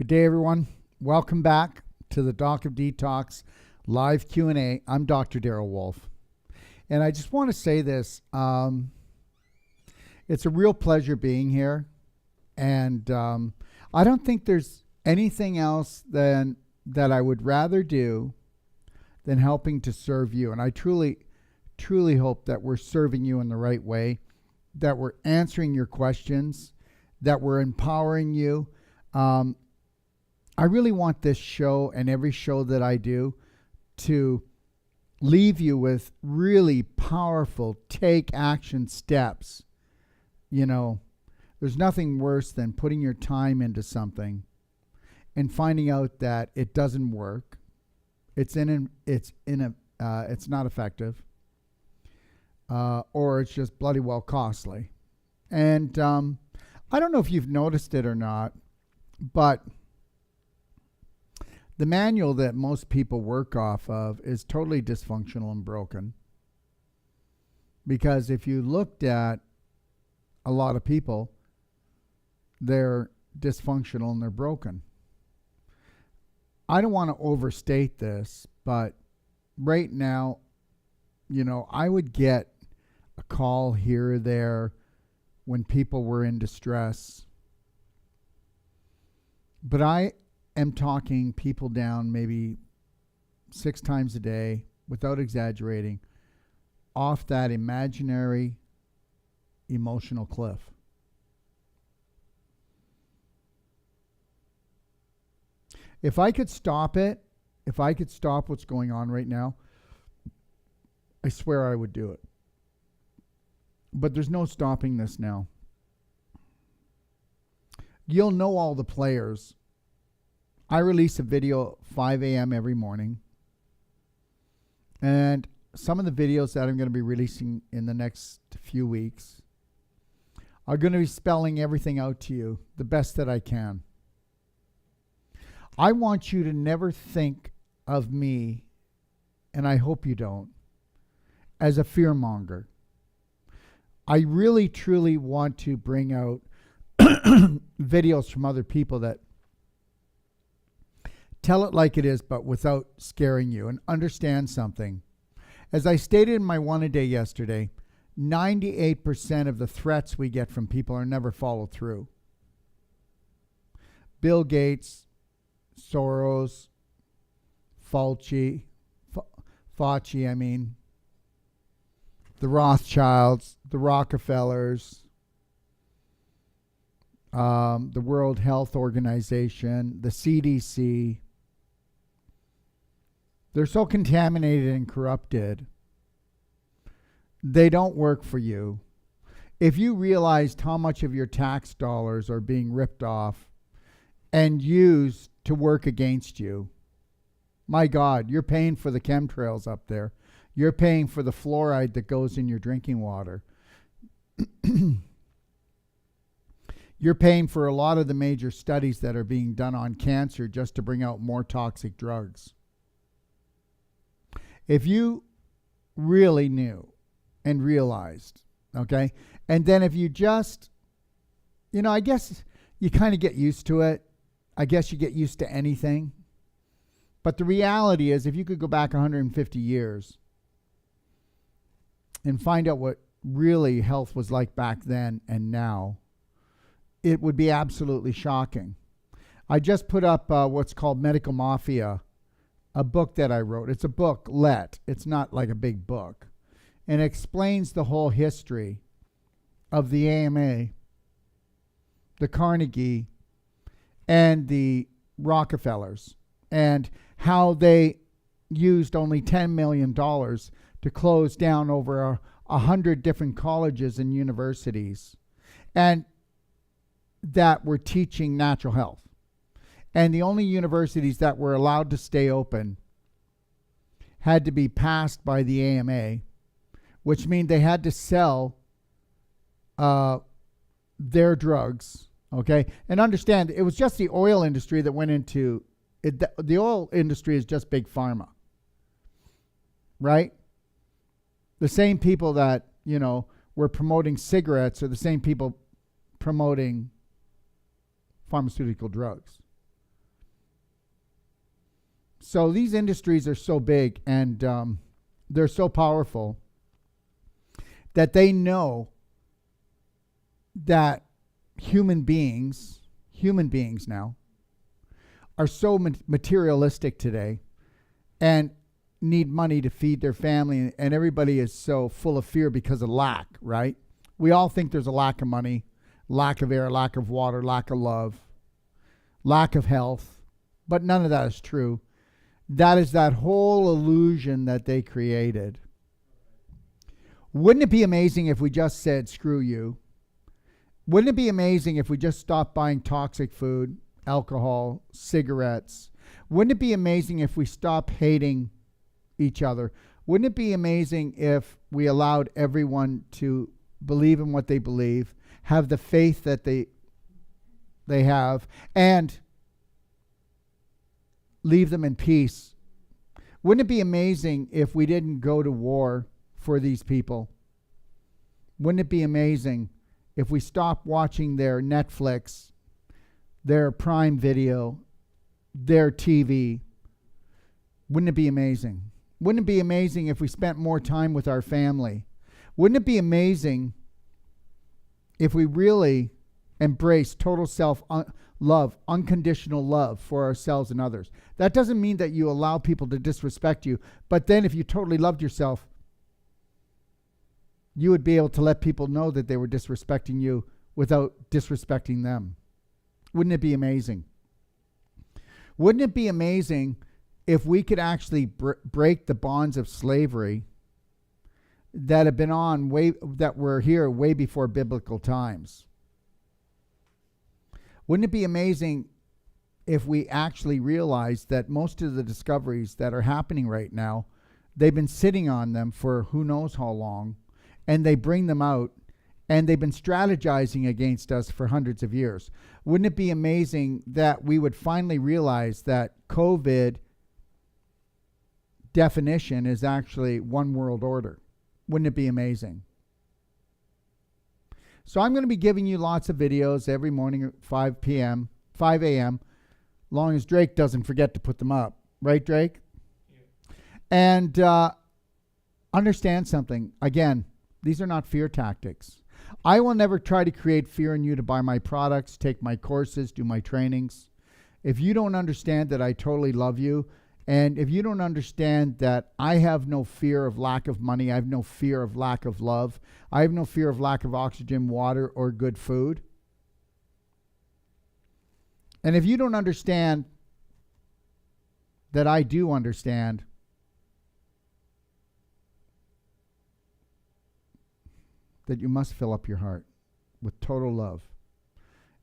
Good day, everyone. Welcome back to the Doc of Detox live Q&A. I'm Dr. Darrell Wolfe. And I just want to say this. It's a real pleasure being here. And I don't think there's anything else that I would rather do than helping to serve you. And I truly hope that we're serving you in the right way, that we're answering your questions, that we're empowering you. I really want this show and every show that I do to leave you with really powerful take action steps. You know, there's nothing worse than putting your time into something and finding out that it doesn't work. It's not effective, or it's just bloody well costly. And I don't know if you've noticed it or not, but the manual that most people work off of is totally dysfunctional and broken. Because if you looked at a lot of people, they're dysfunctional and they're broken. I don't want to overstate this, but right now, you know, I would get a call here or there when people were in distress. But I am talking people down maybe 6 times a day, without exaggerating, off that imaginary emotional cliff. If I could stop it, if I could stop what's going on right now, I swear I would do it. But there's no stopping this now. You'll know all the players. I release a video at 5 a.m. every morning. And some of the videos that I'm going to be releasing in the next few weeks are going to be spelling everything out to you the best that I can. I want you to never think of me, and I hope you don't, as a fearmonger. I really, truly want to bring out videos from other people that tell it like it is, but without scaring you, and understand something. As I stated in my one-a-day yesterday, 98% of the threats we get from people are never followed through. Bill Gates, Soros, Fauci, the Rothschilds, the Rockefellers, the World Health Organization, the CDC. They're so contaminated and corrupted. They don't work for you. If you realized how much of your tax dollars are being ripped off and used to work against you, my God, you're paying for the chemtrails up there. You're paying for the fluoride that goes in your drinking water. You're paying for a lot of the major studies that are being done on cancer just to bring out more toxic drugs. If you really knew and realized, okay, and then if you just, you know, I guess you kind of get used to it. I guess you get used to anything. But the reality is, if you could go back 150 years and find out what really health was like back then and now, it would be absolutely shocking. I just put up what's called Medical Mafia, a book that I wrote. It's a booklet. It's not like a big book. And it explains the whole history of the AMA, the Carnegie, and the Rockefellers, and how they used only $10 million to close down over 100 different colleges and universities, and that were teaching natural health. And the only universities that were allowed to stay open had to be passed by the AMA, which means they had to sell their drugs. Okay, and understand, it was just the oil industry that went into it. The oil industry is just big pharma, right? The same people that, you know, were promoting cigarettes are the same people promoting pharmaceutical drugs. So these industries are so big and they're so powerful that they know that human beings now are so materialistic today and need money to feed their family, and everybody is so full of fear because of lack, right? We all think there's a lack of money, lack of air, lack of water, lack of love, lack of health, but none of that is true. That is that whole illusion that they created. Wouldn't it be amazing if we just said, screw you? Wouldn't it be amazing if we just stopped buying toxic food, alcohol, cigarettes? Wouldn't it be amazing if we stopped hating each other? Wouldn't it be amazing if we allowed everyone to believe in what they believe, have the faith that they have, and leave them in peace? Wouldn't it be amazing if we didn't go to war for these people? Wouldn't it be amazing if we stopped watching their Netflix, their Prime Video, their TV? Wouldn't it be amazing? Wouldn't it be amazing if we spent more time with our family? Wouldn't it be amazing if we really embraced total self-love, unconditional love for ourselves and others? That doesn't mean that you allow people to disrespect you, but then if you totally loved yourself, you would be able to let people know that they were disrespecting you without disrespecting them. Wouldn't it be amazing? Wouldn't it be amazing if we could actually break the bonds of slavery that have been on that were here way before biblical times? Wouldn't it be amazing if we actually realized that most of the discoveries that are happening right now, they've been sitting on them for who knows how long, and they bring them out, and they've been strategizing against us for hundreds of years? Wouldn't it be amazing that we would finally realize that COVID definition is actually one world order? Wouldn't it be amazing? So I'm going to be giving you lots of videos every morning at 5 a.m., long as Drake doesn't forget to put them up. Right, Drake? Yeah. And understand something. Again, these are not fear tactics. I will never try to create fear in you to buy my products, take my courses, do my trainings. If you don't understand that I totally love you, and if you don't understand that I have no fear of lack of money, I have no fear of lack of love, I have no fear of lack of oxygen, water, or good food, and if you don't understand that I do understand, that you must fill up your heart with total love,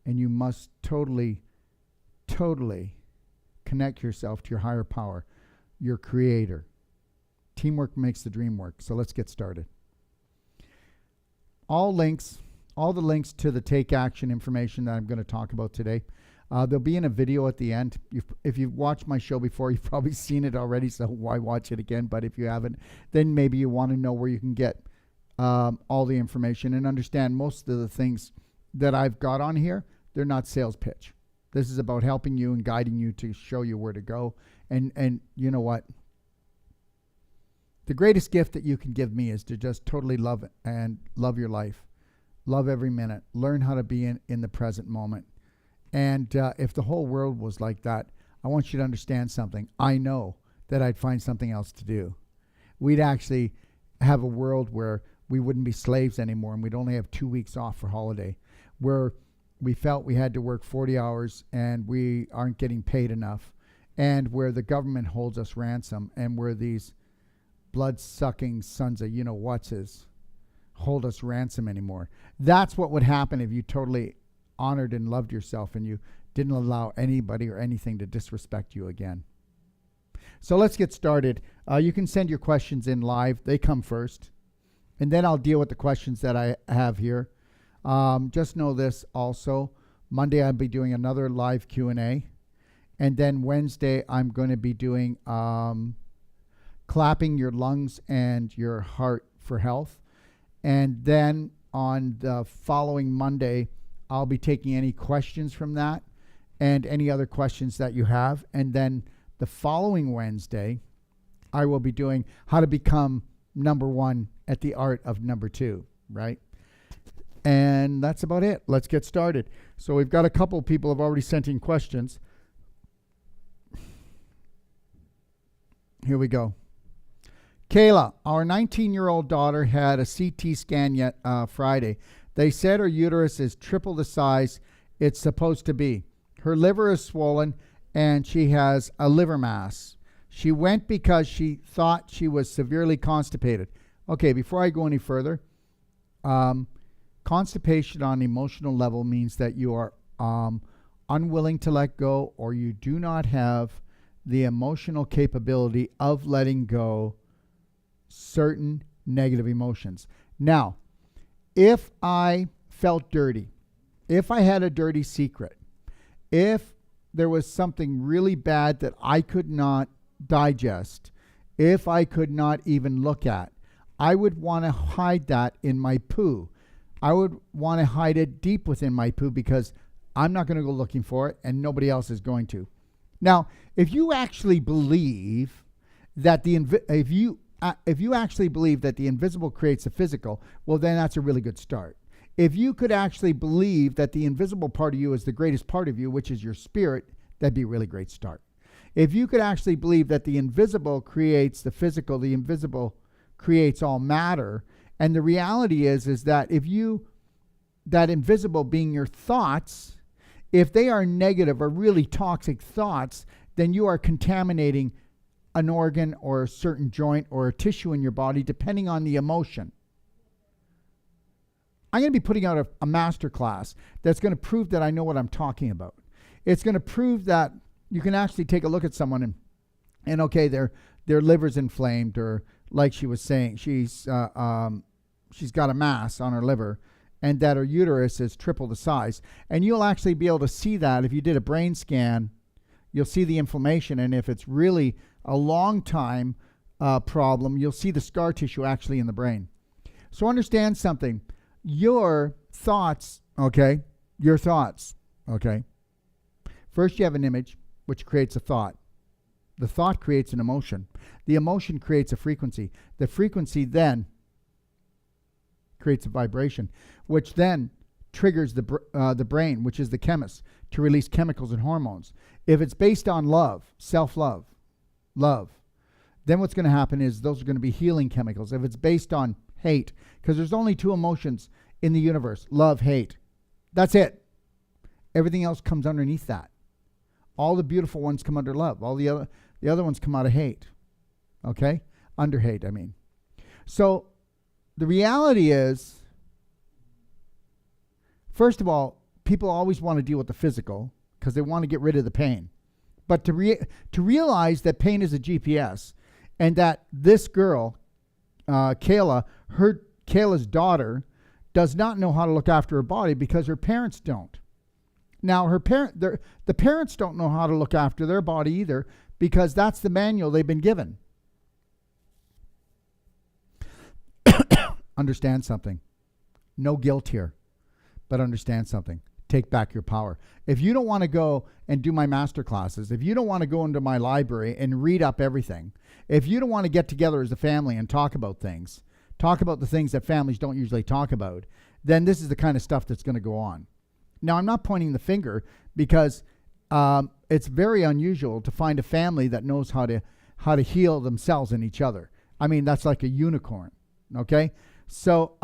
and you must totally connect yourself to your higher power, your creator. Teamwork makes the dream work. So let's get started. All the links to the take action information that I'm going to talk about today, they'll be in a video at the end. If you've watched my show before, you've probably seen it already, so why watch it again? But if you haven't, then maybe you want to know where you can get all the information and understand most of the things that I've got on here. They're not sales pitch. This is about helping you and guiding you to show you where to go. And you know what? The greatest gift that you can give me is to just totally love it and love your life. Love every minute. Learn how to be in the present moment. And if the whole world was like that, I want you to understand something. I know that I'd find something else to do. We'd actually have a world where we wouldn't be slaves anymore, and we'd only have 2 weeks off for holiday, where we felt we had to work 40 hours and we aren't getting paid enough, and where the government holds us ransom, and where these blood-sucking sons of you-know-whatses hold us ransom anymore. That's what would happen if you totally honored and loved yourself and you didn't allow anybody or anything to disrespect you again. So let's get started. You can send your questions in live. They come first. And then I'll deal with the questions that I have here. Just know this also. Monday I'll be doing another live Q&A. And then Wednesday I'm going to be doing clapping your lungs and your heart for health. And then on the following Monday, I'll be taking any questions from that and any other questions that you have. And then The following Wednesday, I will be doing how to become number one at the art of number two, right? And that's about it. Let's get started. So we've got a couple people have already sent in questions. Here we go. Kayla, our 19-year-old daughter had a CT scan Friday. They said her uterus is triple the size it's supposed to be. Her liver is swollen and she has a liver mass. She went because she thought she was severely constipated. Okay, before I go any further, constipation on emotional level means that you are unwilling to let go, or you do not have the emotional capability of letting go certain negative emotions. Now, if I felt dirty, if I had a dirty secret, if there was something really bad that I could not digest, if I could not even look at, I would want to hide that in my poo. I would want to hide it deep within my poo because I'm not going to go looking for it and nobody else is going to. Now, if you actually believe that if you actually believe that the invisible creates the physical, well, then that's a really good start. If you could actually believe that the invisible part of you is the greatest part of you, which is your spirit, that'd be a really great start. If you could actually believe that the invisible creates the physical, the invisible creates all matter, and the reality is that if you, that invisible being your thoughts, if they are negative or really toxic thoughts, then you are contaminating an organ or a certain joint or a tissue in your body, depending on the emotion. I'm going to be putting out a master class that's going to prove that I know what I'm talking about. It's going to prove that you can actually take a look at someone and okay, their liver's inflamed, or like she was saying, she's got a mass on her liver, and that her uterus is triple the size. And you'll actually be able to see that if you did a brain scan. You'll see the inflammation, and if it's really a long time problem, you'll see the scar tissue actually in the brain. So understand something. Your thoughts, okay? Your thoughts, okay? First you have an image, which creates a thought. The thought creates an emotion. The emotion creates a frequency. The frequency then creates a vibration, which then triggers the brain, which is the chemist, to release chemicals and hormones. If it's based on love, self-love, love, then what's going to happen is those are going to be healing chemicals. If it's based on hate, because there's only two emotions in the universe, love, hate. That's it. Everything else comes underneath that. All the beautiful ones come under love. All the other ones come out of hate. Okay? Under hate, I mean. So the reality is, first of all, people always want to deal with the physical because they want to get rid of the pain. But to realize that pain is a GPS, and that this girl, Kayla's daughter, does not know how to look after her body because her parents don't. Now, the parents don't know how to look after their body either because that's the manual they've been given. Understand something. No guilt here, but understand something. Take back your power. If you don't want to go and do my master classes, if you don't want to go into my library and read up everything, if you don't want to get together as a family and talk about things, talk about the things that families don't usually talk about, then this is the kind of stuff that's going to go on. Now, I'm not pointing the finger because it's very unusual to find a family that knows how to heal themselves and each other. I mean, that's like a unicorn, okay? So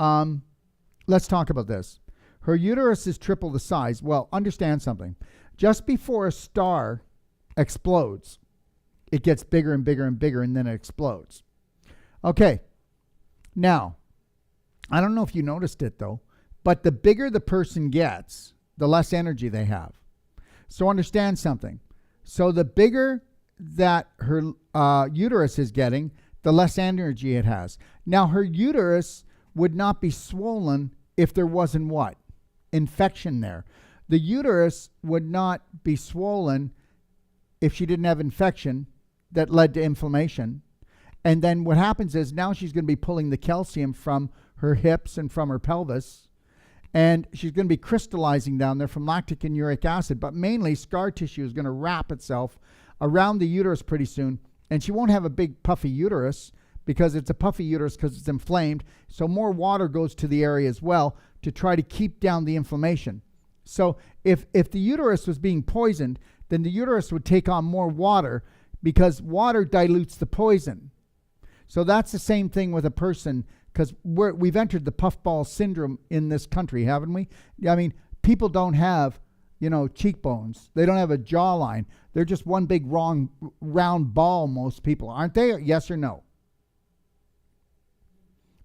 let's talk about this. Her uterus is triple the size. Well, understand something. Just before a star explodes, it gets bigger and bigger and bigger, and then it explodes. Okay. Now, I don't know if you noticed it, though, but the bigger the person gets, the less energy they have. So understand something. So the bigger that her uterus is getting, the less energy it has. Now, her uterus would not be swollen if there wasn't what? Infection there. The uterus would not be swollen if she didn't have infection that led to inflammation. And then what happens is now she's going to be pulling the calcium from her hips and from her pelvis, and she's going to be crystallizing down there from lactic and uric acid, but mainly scar tissue is going to wrap itself around the uterus pretty soon, and she won't have a big puffy uterus because it's a puffy uterus because it's inflamed. So more water goes to the area as well to try to keep down the inflammation. So if the uterus was being poisoned, then the uterus would take on more water because water dilutes the poison. So that's the same thing with a person, because we've entered the puffball syndrome in this country, haven't we? I mean, people don't have, cheekbones. They don't have a jawline. They're just one big round ball, most people, aren't they? Yes or no?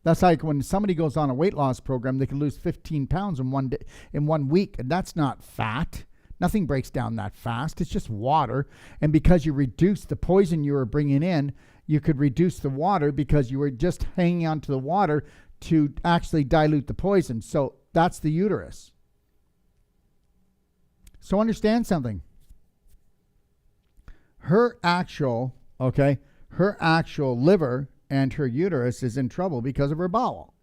That's like when somebody goes on a weight loss program, they can lose 15 pounds in 1 week, and that's not fat. Nothing breaks down that fast. It's just water. And because you reduce the poison you were bringing in, you could reduce the water because you were just hanging on to the water to actually dilute the poison. So that's the uterus. So understand something. Her actual liver and her uterus is in trouble because of her bowel.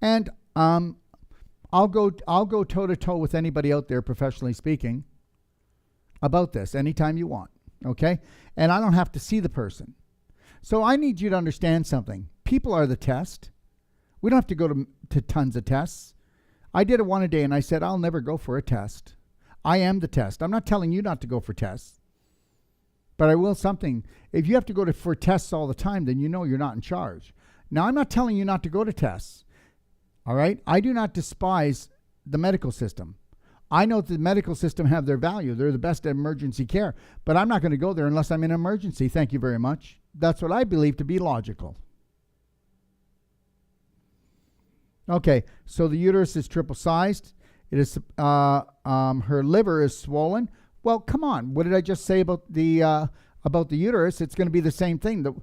And I'll go toe to toe with anybody out there, professionally speaking, about this anytime you want, okay? And I don't have to see the person. So I need you to understand something. People are the test. We don't have to go to tons of tests. I did it one a day, and I said, I'll never go for a test. I am the test. I'm not telling you not to go for tests. But I will something. If you have to go for tests all the time, then you know you're not in charge. Now, I'm not telling you not to go to tests. All right? I do not despise the medical system. I know that the medical system have their value. They're the best at emergency care. But I'm not going to go there unless I'm in an emergency. Thank you very much. That's what I believe to be logical. Okay, so the uterus is triple-sized. It is her liver is swollen. Well, come on. What did I just say about the uterus? It's going to be the same thing. The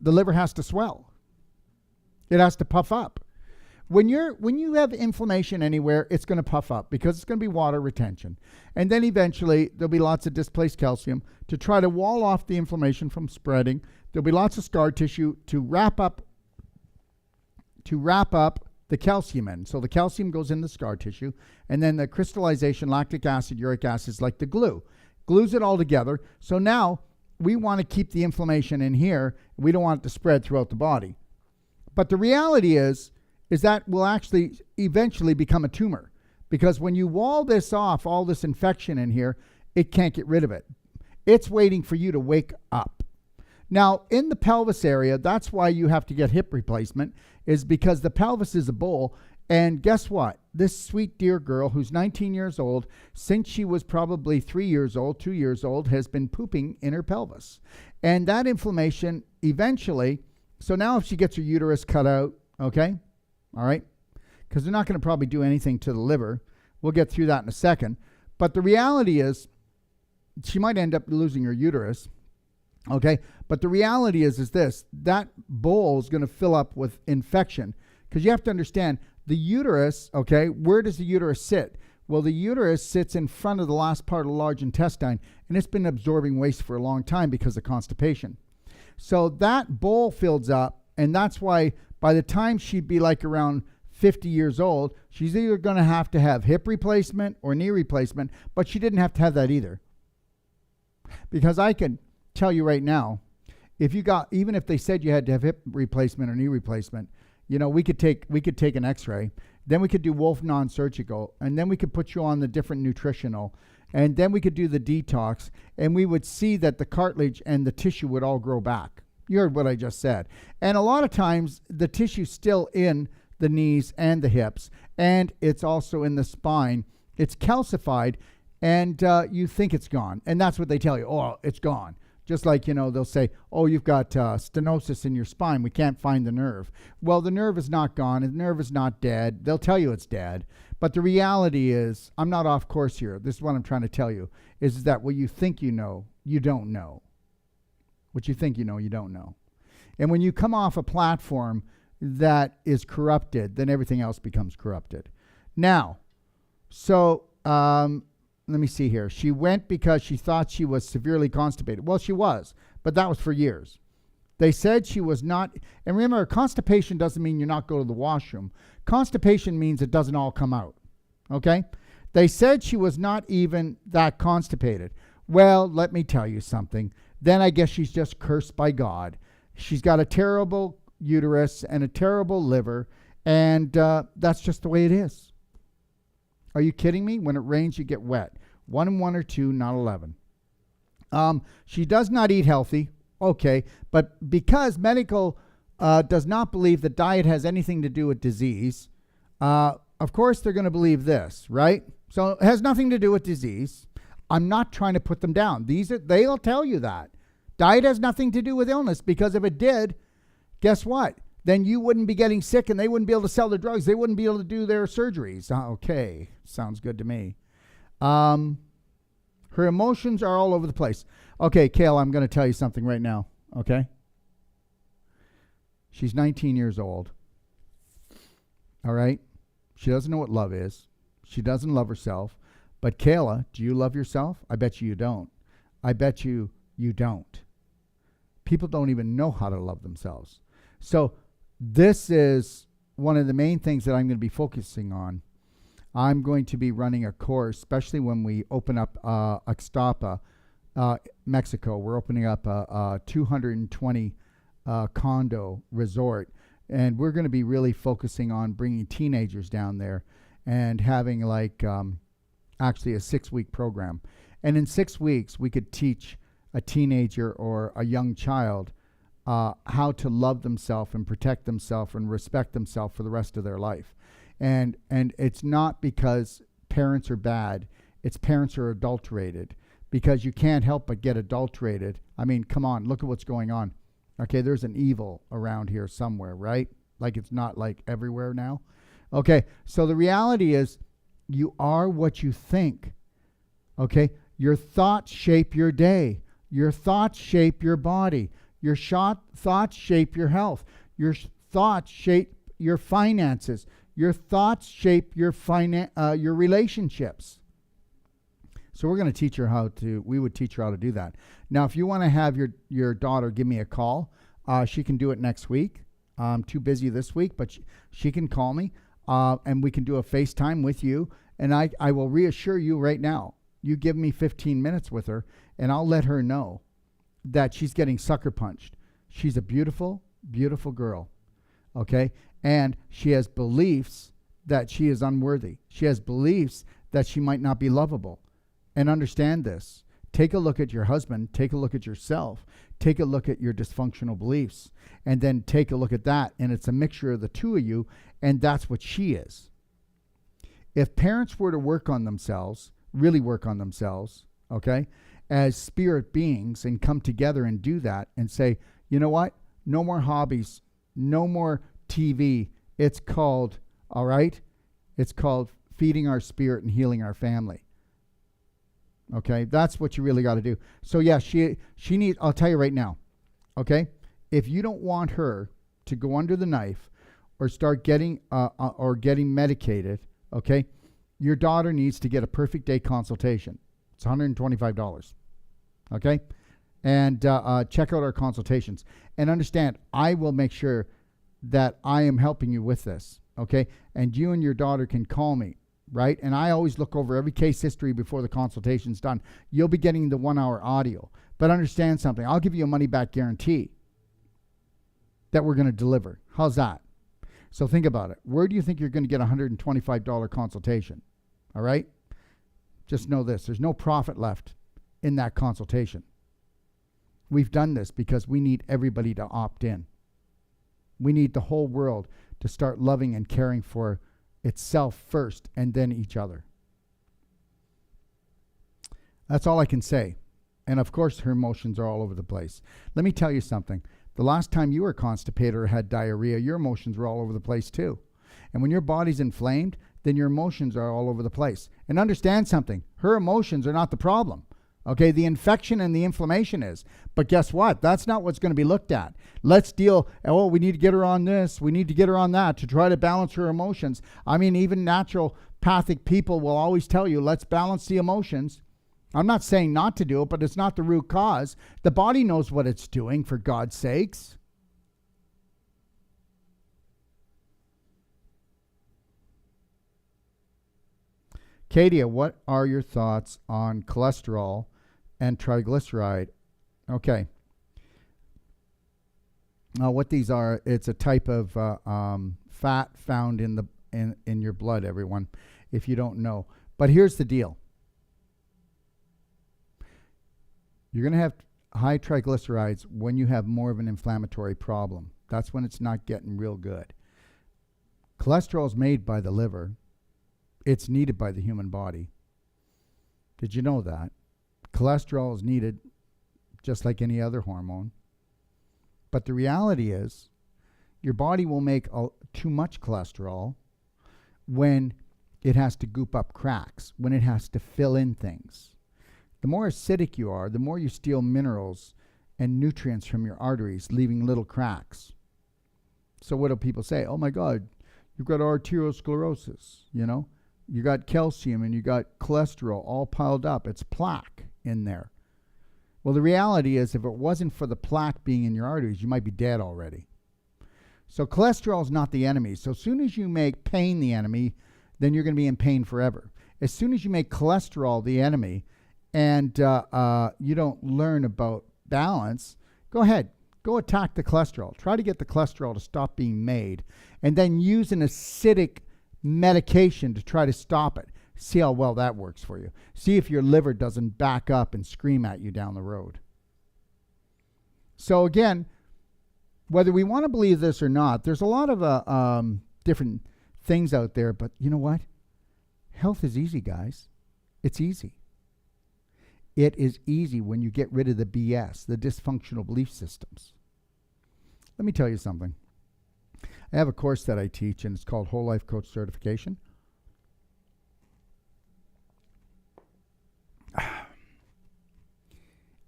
liver has to swell. It has to puff up. When you have inflammation anywhere, it's going to puff up because it's going to be water retention. And then eventually there'll be lots of displaced calcium to try to wall off the inflammation from spreading. There'll be lots of scar tissue to wrap up the calcium in. So the calcium goes in the scar tissue, and then the crystallization, lactic acid, uric acid is like the glue. Glues it all together. So now we want to keep the inflammation in here. We don't want it to spread throughout the body. But the reality is that will actually eventually become a tumor, because when you wall this off, all this infection in here, it can't get rid of it. It's waiting for you to wake up. Now, in the pelvis area, that's why you have to get hip replacement, is because the pelvis is a bowl. And guess what? This sweet dear girl who's 19 years old, since she was probably 3 years old, 2 years old, has been pooping in her pelvis. And that inflammation eventually, so now if she gets her uterus cut out, okay, all right, because they're not going to probably do anything to the liver. We'll get through that in a second. But the reality is she might end up losing her uterus. Okay, but the reality is this, that bowl is going to fill up with infection, because you have to understand the uterus, okay, where does the uterus sit? Well, the uterus sits in front of the last part of the large intestine, and it's been absorbing waste for a long time because of constipation. So that bowl fills up, and that's why by the time she'd be like around 50 years old, she's either going to have hip replacement or knee replacement, but she didn't have to have that either. Because I can tell you right now, even if they said you had to have hip replacement or knee replacement, we could take an x-ray, then we could do Wolfe non-surgical, and then we could put you on the different nutritional, and then we could do the detox, and we would see that the cartilage and the tissue would all grow back. You heard what I just said. And a lot of times the tissue's still in the knees and the hips, and it's also in the spine. It's calcified, and you think it's gone, and that's what they tell you. Oh, it's gone. Just like, they'll say, oh, you've got stenosis in your spine. We can't find the nerve. Well, the nerve is not gone. The nerve is not dead. They'll tell you it's dead. But the reality is, I'm not off course here. This is what I'm trying to tell you, is that what you think you know, you don't know. What you think you know, you don't know. And when you come off a platform that is corrupted, then everything else becomes corrupted. Now, so let me see here. She went because she thought she was severely constipated. Well, she was, but that was for years. They said she was not, and remember, constipation doesn't mean you're not going to the washroom. Constipation means it doesn't all come out, okay? They said she was not even that constipated. Well, let me tell you something. Then I guess she's just cursed by God. She's got a terrible uterus and a terrible liver, and that's just the way it is. Are you kidding me? When it rains, you get wet. 1 and 1 or 2, not 11. She does not eat healthy. Okay, but because medical does not believe that diet has anything to do with disease, of course they're going to believe this, right? So it has nothing to do with disease. I'm not trying to put them down. They'll tell you that. Diet has nothing to do with illness, because if it did, guess what? Then you wouldn't be getting sick and they wouldn't be able to sell their drugs. They wouldn't be able to do their surgeries. Okay, sounds good to me. Her emotions are all over the place. Okay, Kale, I'm going to tell you something right now, okay? She's 19 years old, all right? She doesn't know what love is. She doesn't love herself. But Kayla, do you love yourself? I bet you don't. I bet you don't. People don't even know how to love themselves. So this is one of the main things that I'm going to be focusing on. I'm going to be running a course, especially when we open up Ixtapa, Mexico. We're opening up a 220 condo resort, and we're going to be really focusing on bringing teenagers down there and having like actually a 6-week program. And in 6 weeks, we could teach a teenager or a young child how to love themselves and protect themselves and respect themselves for the rest of their life. And it's not because parents are bad. It's parents are adulterated, because you can't help but get adulterated. I mean, come on, look at what's going on. Okay, there's an evil around here somewhere, right? Like it's not like everywhere now. Okay, so the reality is you are what you think. Okay, your thoughts shape your day. Your thoughts shape your body. Your thoughts shape your health. Your thoughts shape your finances. Your thoughts shape your relationships. So we're going to teach her we would teach her how to do that. Now, if you want to have your daughter give me a call, she can do it next week. I'm too busy this week, but she can call me, and we can do a FaceTime with you. And I will reassure you right now, you give me 15 minutes with her, and I'll let her know that she's getting sucker punched. She's a beautiful, beautiful girl, okay? And she has beliefs that she is unworthy. She has beliefs that she might not be lovable. And understand this. Take a look at your husband. Take a look at yourself. Take a look at your dysfunctional beliefs. And then take a look at that. And it's a mixture of the two of you. And that's what she is. If parents were to work on themselves, really work on themselves, okay, as spirit beings, and come together and do that and say, you know what? No more hobbies. No more TV. It's called, all right? It's called feeding our spirit and healing our family. Okay, that's what you really got to do. So yeah, she needs, I'll tell you right now, okay? If you don't want her to go under the knife or start getting medicated, okay, your daughter needs to get a perfect day consultation. It's $125, okay? And check out our consultations. And understand, I will make sure that I am helping you with this, okay? And you and your daughter can call me, right? And I always look over every case history before the consultation's done. You'll be getting the 1-hour audio. But understand something. I'll give you a money-back guarantee that we're going to deliver. How's that? So think about it. Where do you think you're going to get a $125 consultation? All right? Just know this. There's no profit left in that consultation. We've done this because we need everybody to opt in. We need the whole world to start loving and caring for itself first and then each other. That's all I can say. And of course, her emotions are all over the place. Let me tell you something. The last time you were constipated or had diarrhea, your emotions were all over the place too. And when your body's inflamed, then your emotions are all over the place. And understand something. Her emotions are not the problem. Okay, the infection and the inflammation is. But guess what? That's not what's going to be looked at. Let's deal, we need to get her on this, we need to get her on that to try to balance her emotions. I mean, even naturopathic people will always tell you, let's balance the emotions. I'm not saying not to do it, but it's not the root cause. The body knows what it's doing, for God's sakes. Katia, what are your thoughts on cholesterol and triglyceride. Okay. What these are, it's a type of fat found in your blood, everyone, if you don't know. But here's the deal. You're going to have high triglycerides when you have more of an inflammatory problem. That's when it's not getting real good. Cholesterol is made by the liver. It's needed by the human body. Did you know that? Cholesterol is needed just like any other hormone. But the reality is your body will make too much cholesterol when it has to goop up cracks, when it has to fill in things. The more acidic you are, the more you steal minerals and nutrients from your arteries, leaving little cracks. So what do people say? Oh my God, you've got arteriosclerosis, You got calcium and you got cholesterol all piled up. It's plaque in there. Well, the reality is if it wasn't for the plaque being in your arteries, you might be dead already. So cholesterol is not the enemy. So as soon as you make pain the enemy, then you're going to be in pain forever. As soon as you make cholesterol the enemy and you don't learn about balance, go ahead. Go attack the cholesterol. Try to get the cholesterol to stop being made and then use an acidic medication to try to stop it. See how well that works for you. See if your liver doesn't back up and scream at you down the road. So again, whether we want to believe this or not, there's a lot of different things out there, but you know what? Health is easy, guys. It's easy. It is easy when you get rid of the BS, the dysfunctional belief systems. Let me tell you something. I have a course that I teach, and it's called Whole Life Coach Certification.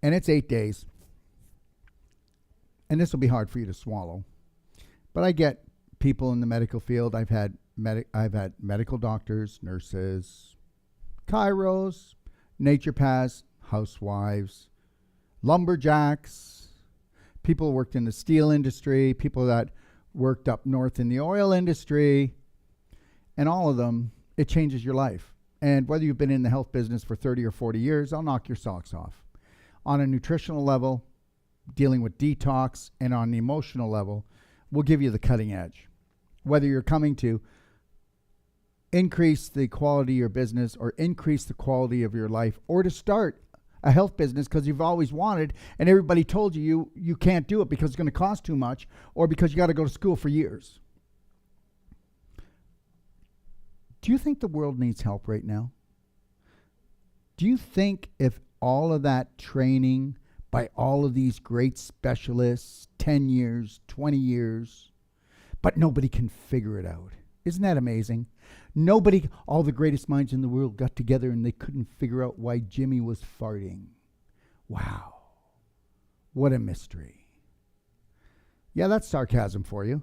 And it's 8 days. And this will be hard for you to swallow. But I get people in the medical field. I've had medical doctors, nurses, chiros, naturopaths, housewives, lumberjacks, people who worked in the steel industry, people that worked up north in the oil industry, and all of them, it changes your life. And whether you've been in the health business for 30 or 40 years, I'll knock your socks off. On a nutritional level, dealing with detox, and on the emotional level, we'll give you the cutting edge. Whether you're coming to increase the quality of your business or increase the quality of your life, or to start a health business because you've always wanted and everybody told you can't do it because it's going to cost too much or because you got to go to school for years. Do you think the world needs help right now? Do you think if all of that training by all of these great specialists, 10 years, 20 years, but nobody can figure it out? Isn't that amazing? All the greatest minds in the world got together and they couldn't figure out why Jimmy was farting. Wow. What a mystery. Yeah, that's sarcasm for you.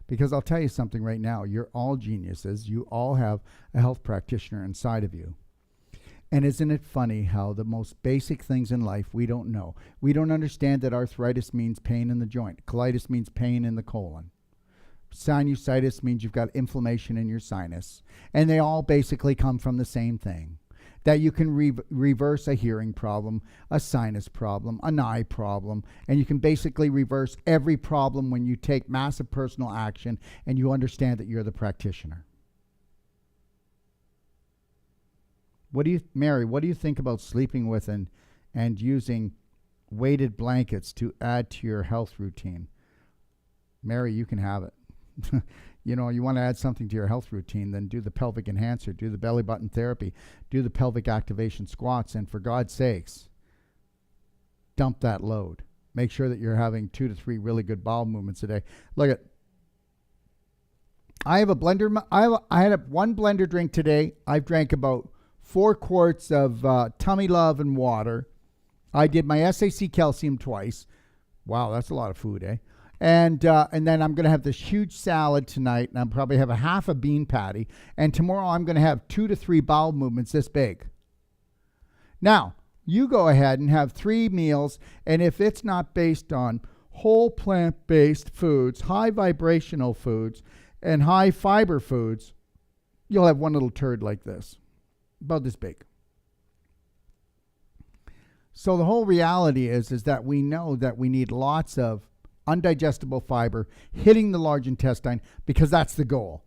Because I'll tell you something right now. You're all geniuses. You all have a health practitioner inside of you. And isn't it funny how the most basic things in life we don't know? We don't understand that arthritis means pain in the joint. Colitis means pain in the colon. Sinusitis means you've got inflammation in your sinus. And they all basically come from the same thing. That you can reverse a hearing problem, a sinus problem, an eye problem, and you can basically reverse every problem when you take massive personal action and you understand that you're the practitioner. Mary, what do you think about sleeping with and using weighted blankets to add to your health routine? Mary, you can have it. You want to add something to your health routine, then do the pelvic enhancer, do the belly button therapy, do the pelvic activation squats, and for God's sakes, dump that load. Make sure that you're having 2 to 3 really good bowel movements a day. Look at, I have a blender. I had one blender drink today. I've drank about 4 quarts of Tummy Love and water. I did my SAC calcium twice. Wow, that's a lot of food, eh? And then I'm going to have this huge salad tonight, and I'll probably have a half a bean patty. And tomorrow I'm going to have 2 to 3 bowel movements this big. Now, you go ahead and have 3 meals, and if it's not based on whole plant-based foods, high vibrational foods, and high fiber foods, you'll have one little turd like this, about this big. So the whole reality is that we know that we need lots of undigestible fiber hitting the large intestine because that's the goal.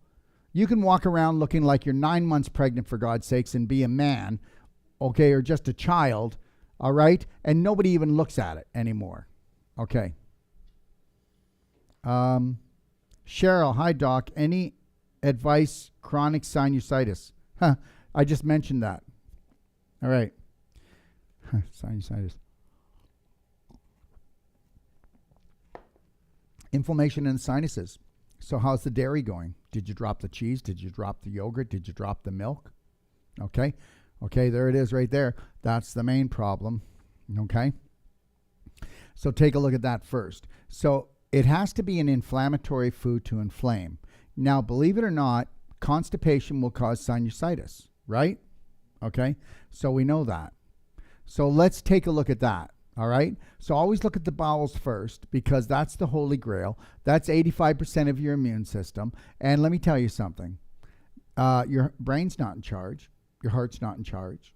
You can walk around looking like you're 9 months pregnant, for God's sakes, and be a man, okay, or just a child, all right? And nobody even looks at it anymore, okay? Cheryl, hi, Doc. Any advice, chronic sinusitis? I just mentioned that. All right. Sinusitis. Inflammation in the sinuses. So how's the dairy going? Did you drop the cheese? Did you drop the yogurt? Did you drop the milk? Okay. Okay, there it is right there. That's the main problem. Okay. So take a look at that first. So it has to be an inflammatory food to inflame. Now, believe it or not, constipation will cause sinusitis, right? Okay. So we know that. So let's take a look at that. All right. So always look at the bowels first because that's the holy grail. That's 85% of your immune system. And let me tell you something. Your brain's not in charge. Your heart's not in charge.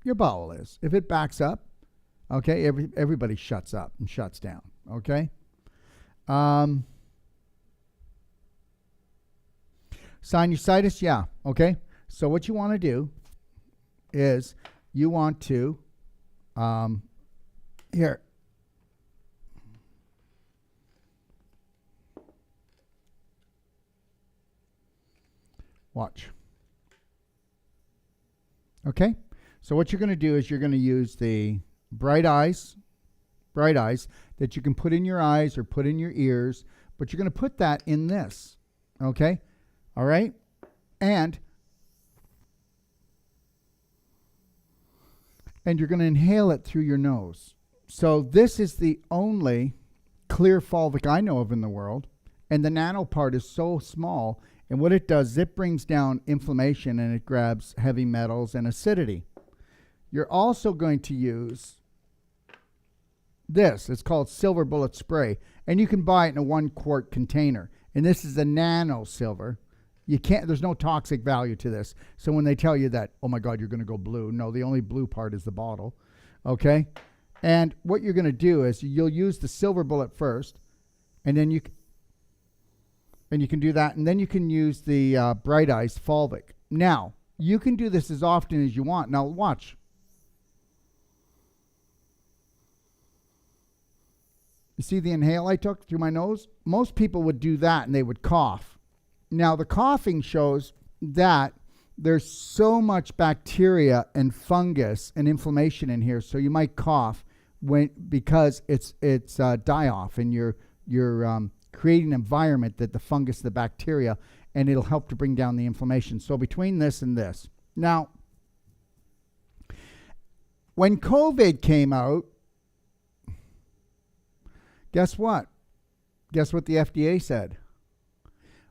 Your bowel is. If it backs up, okay, everybody shuts up and shuts down. Okay. Sinusitis, yeah. Okay. So what you want to do is you want to here. Watch. Okay? So what you're going to do is you're going to use the bright eyes that you can put in your eyes or put in your ears, but you're going to put that in this. Okay? All right? And you're going to inhale it through your nose. So this is the only clear fulvic I know of in the world, and the nano part is so small, and what it does is it brings down inflammation and it grabs heavy metals and acidity. You're also going to use this. It's called silver bullet spray, and you can buy it in a 1 quart container, and this is a nano silver. You can't, there's no toxic value to this. So when they tell you that, oh my God, you're going to go blue. No, the only blue part is the bottle. Okay. And what you're going to do is you'll use the silver bullet first, and then you can do that. And then you can use the bright eyes fulvic. Now you can do this as often as you want. Now watch. You see the inhale I took through my nose? Most people would do that and they would cough. Now, the coughing shows that there's so much bacteria and fungus and inflammation in here, so you might cough because it's die-off, and you're creating an environment that the fungus, the bacteria, and it'll help to bring down the inflammation. So between this and this. Now, when COVID came out, guess what? Guess what the FDA said?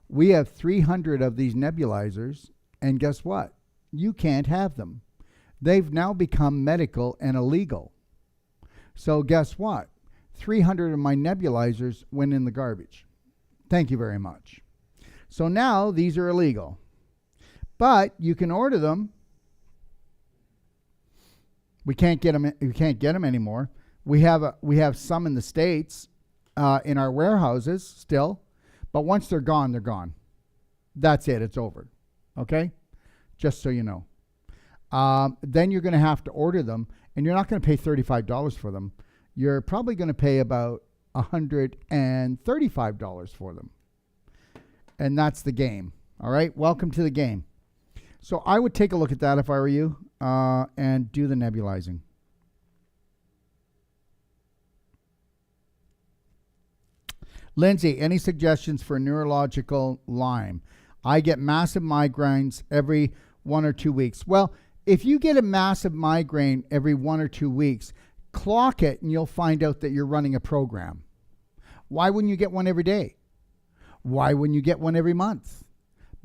We have 300 of these nebulizers, and guess what? You can't have them. They've now become medical and illegal. So guess what? 300 of my nebulizers went in the garbage. Thank you very much. So now these are illegal. But you can order them. We can't get them anymore. We have some in the States in our warehouses still. But once they're gone, they're gone. That's it. It's over. Okay? Just so you know. Then you're going to have to order them, and you're not going to pay $35 for them. You're probably going to pay about $135 for them. And that's the game. All right? Welcome to the game. So I would take a look at that if I were you and do the nebulizing. Lindsay, any suggestions for neurological Lyme? I get massive migraines every 1 or 2 weeks. Well, if you get a massive migraine every 1 or 2 weeks, clock it and you'll find out that you're running a program. Why wouldn't you get one every day? Why wouldn't you get one every month?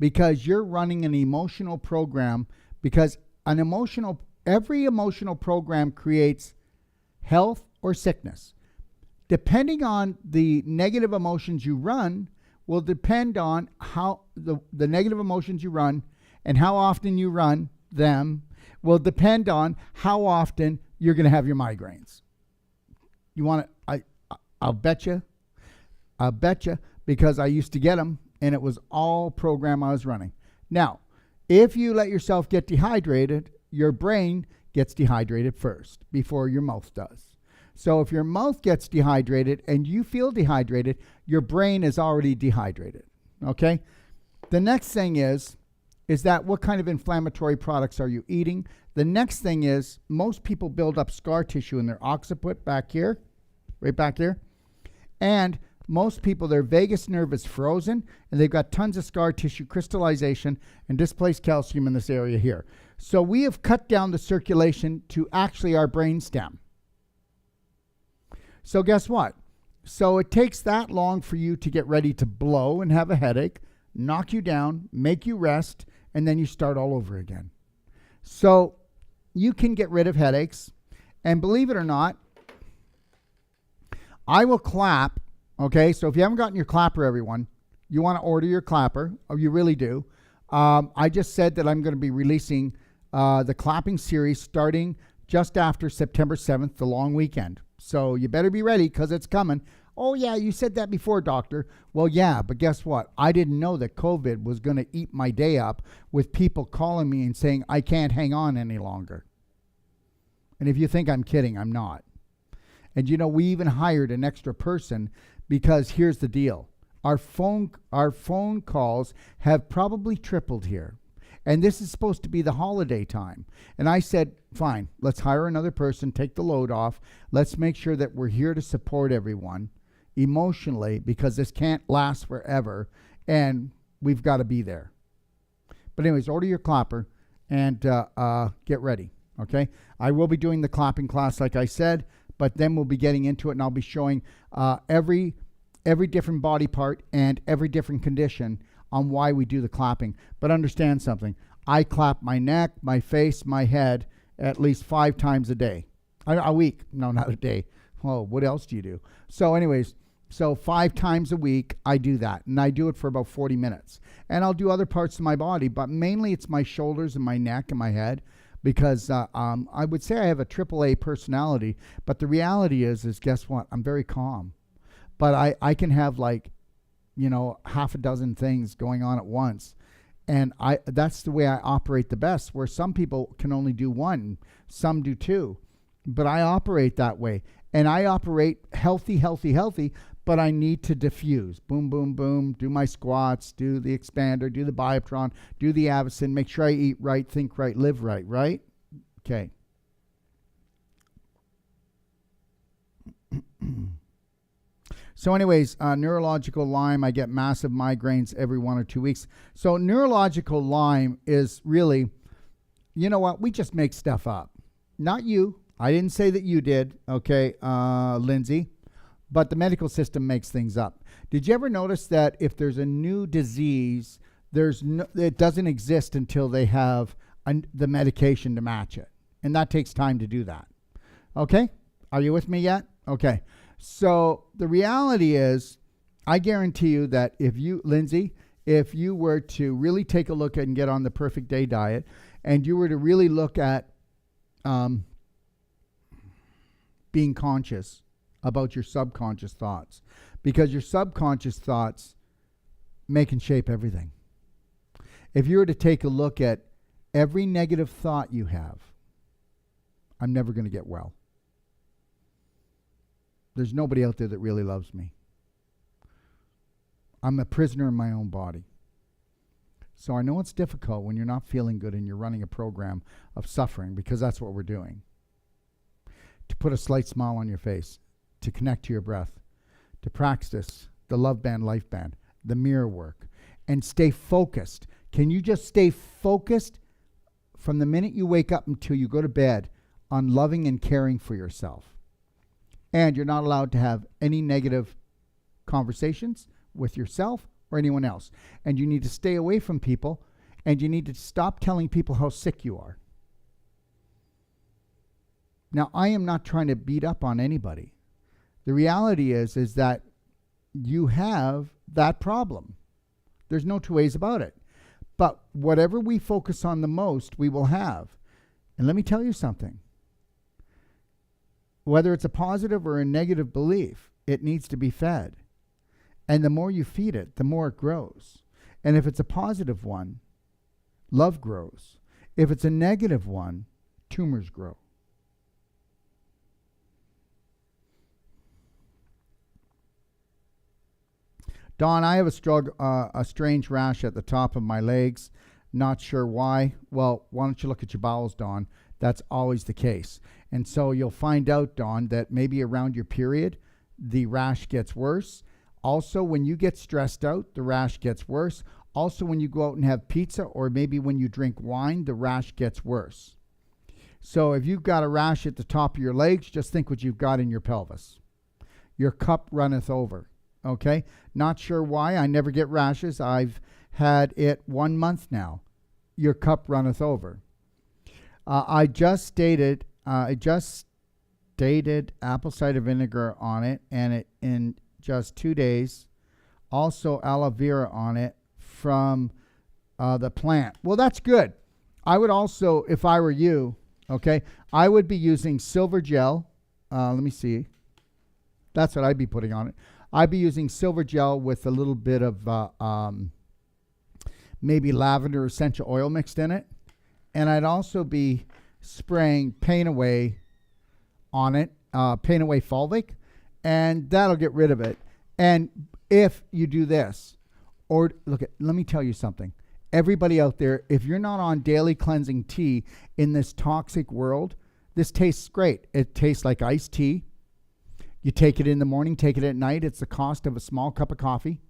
Because you're running an emotional program, because every emotional program creates health or sickness. Depending on the negative emotions you run will depend on how the negative emotions you run and how often you run them will depend on how often you're going to have your migraines. You want to, I'll bet you, because I used to get them, and it was all program I was running. Now, if you let yourself get dehydrated, your brain gets dehydrated first before your mouth does. So if your mouth gets dehydrated and you feel dehydrated, your brain is already dehydrated, okay? The next thing is that what kind of inflammatory products are you eating? The next thing is most people build up scar tissue in their occiput back here, right back here. And most people, their vagus nerve is frozen, and they've got tons of scar tissue crystallization and displaced calcium in this area here. So we have cut down the circulation to actually our brainstem. So guess what? So it takes that long for you to get ready to blow and have a headache, knock you down, make you rest, and then you start all over again. So you can get rid of headaches. And believe it or not, I will clap. Okay, so if you haven't gotten your clapper, everyone, you want to order your clapper. Oh, you really do. I just said that I'm going to be releasing the clapping series starting just after September 7th, the long weekend. So you better be ready because it's coming. Oh, yeah, you said that before, doctor. Well, yeah, but guess what? I didn't know that COVID was going to eat my day up with people calling me and saying, I can't hang on any longer. And if you think I'm kidding, I'm not. And, you know, we even hired an extra person because here's the deal. Our phone calls have probably tripled here. And this is supposed to be the holiday time. And I said, fine, let's hire another person, take the load off. Let's make sure that we're here to support everyone emotionally because this can't last forever. And we've got to be there. But anyways, order your clapper and get ready, okay? I will be doing the clapping class, like I said, but then we'll be getting into it, and I'll be showing every different body part and every different condition on why we do the clapping. But understand something. I clap my neck, my face, my head at least 5 times a day. A week. No, not a day. Oh, what else do you do? So anyways, so 5 times a week I do that. And I do it for about 40 minutes. And I'll do other parts of my body, but mainly it's my shoulders and my neck and my head because I would say I have a AAA personality. But the reality is guess what? I'm very calm. But I can have like, you know, half a dozen things going on at once. And that's the way I operate the best, where some people can only do one, some do 2. But I operate that way. And I operate healthy, but I need to diffuse. Boom, boom, boom. Do my squats, do the expander, do the Bioptron, do the Avicin, make sure I eat right, think right, live right, right? Okay. So anyways, neurological Lyme, I get massive migraines every 1 or 2 weeks. So neurological Lyme is really, you know what? We just make stuff up. Not you. I didn't say that you did, okay, Lindsay. But the medical system makes things up. Did you ever notice that if there's a new disease, it doesn't exist until they have the medication to match it? And that takes time to do that. Okay? Are you with me yet? Okay. So the reality is, I guarantee you that if you, Lindsay, if you were to really take a look at and get on the perfect day diet, and you were to really look at being conscious about your subconscious thoughts, because your subconscious thoughts make and shape everything. If you were to take a look at every negative thought you have, I'm never going to get well. There's nobody out there that really loves me. I'm a prisoner in my own body. So I know it's difficult when you're not feeling good and you're running a program of suffering, because that's what we're doing. To put a slight smile on your face, to connect to your breath, to practice the love band, life band, the mirror work, and stay focused. Can you just stay focused from the minute you wake up until you go to bed on loving and caring for yourself? And you're not allowed to have any negative conversations with yourself or anyone else. And you need to stay away from people, and you need to stop telling people how sick you are. Now, I am not trying to beat up on anybody. The reality is that you have that problem. There's no 2 ways about it. But whatever we focus on the most, we will have. And let me tell you something. whether it's a positive or a negative belief, it needs to be fed. And the more you feed it, the more it grows. And if it's a positive one, love grows. If it's a negative one, tumors grow. Don, I have a strange rash at the top of my legs. Not sure why. Well, why don't you look at your bowels, Don? That's always the case. And so you'll find out, Don, that maybe around your period, the rash gets worse. Also, when you get stressed out, the rash gets worse. Also, when you go out and have pizza, or maybe when you drink wine, the rash gets worse. So if you've got a rash at the top of your legs, just think what you've got in your pelvis. Your cup runneth over. Okay? Not sure why. I never get rashes. I've had it 1 month now. Your cup runneth over. I just dated apple cider vinegar on it, and it in just 2 days. Also aloe vera on it from the plant. Well, that's good. I would also, if I were you, okay, I would be using silver gel. Let me see. That's what I'd be putting on it. I'd be using silver gel with a little bit of maybe lavender essential oil mixed in it. And I'd also be spraying Pain Away on it, Pain Away Fulvic, and that'll get rid of it. And if you do this, or let me tell you something. Everybody out there, if you're not on daily cleansing tea in this toxic world, this tastes great. It tastes like iced tea. You take it in the morning, take it at night. It's the cost of a small cup of coffee,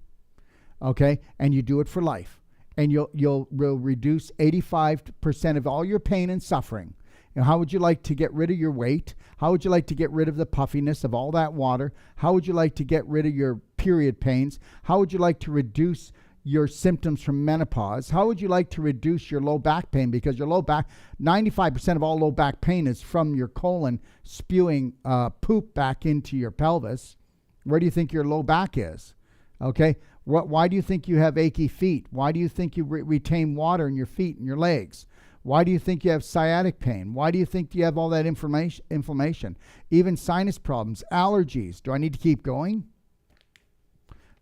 okay? And you do it for life. And you'll reduce 85% of all your pain and suffering. And how would you like to get rid of your weight? How would you like to get rid of the puffiness of all that water? How would you like to get rid of your period pains? How would you like to reduce your symptoms from menopause? How would you like to reduce your low back pain? Because your low back, 95% of all low back pain is from your colon spewing poop back into your pelvis. Where do you think your low back is? Okay. Why do you think you have achy feet? Why do you think you retain water in your feet and your legs? Why do you think you have sciatic pain? Why do you think you have all that inflammation? Even sinus problems, allergies. Do I need to keep going?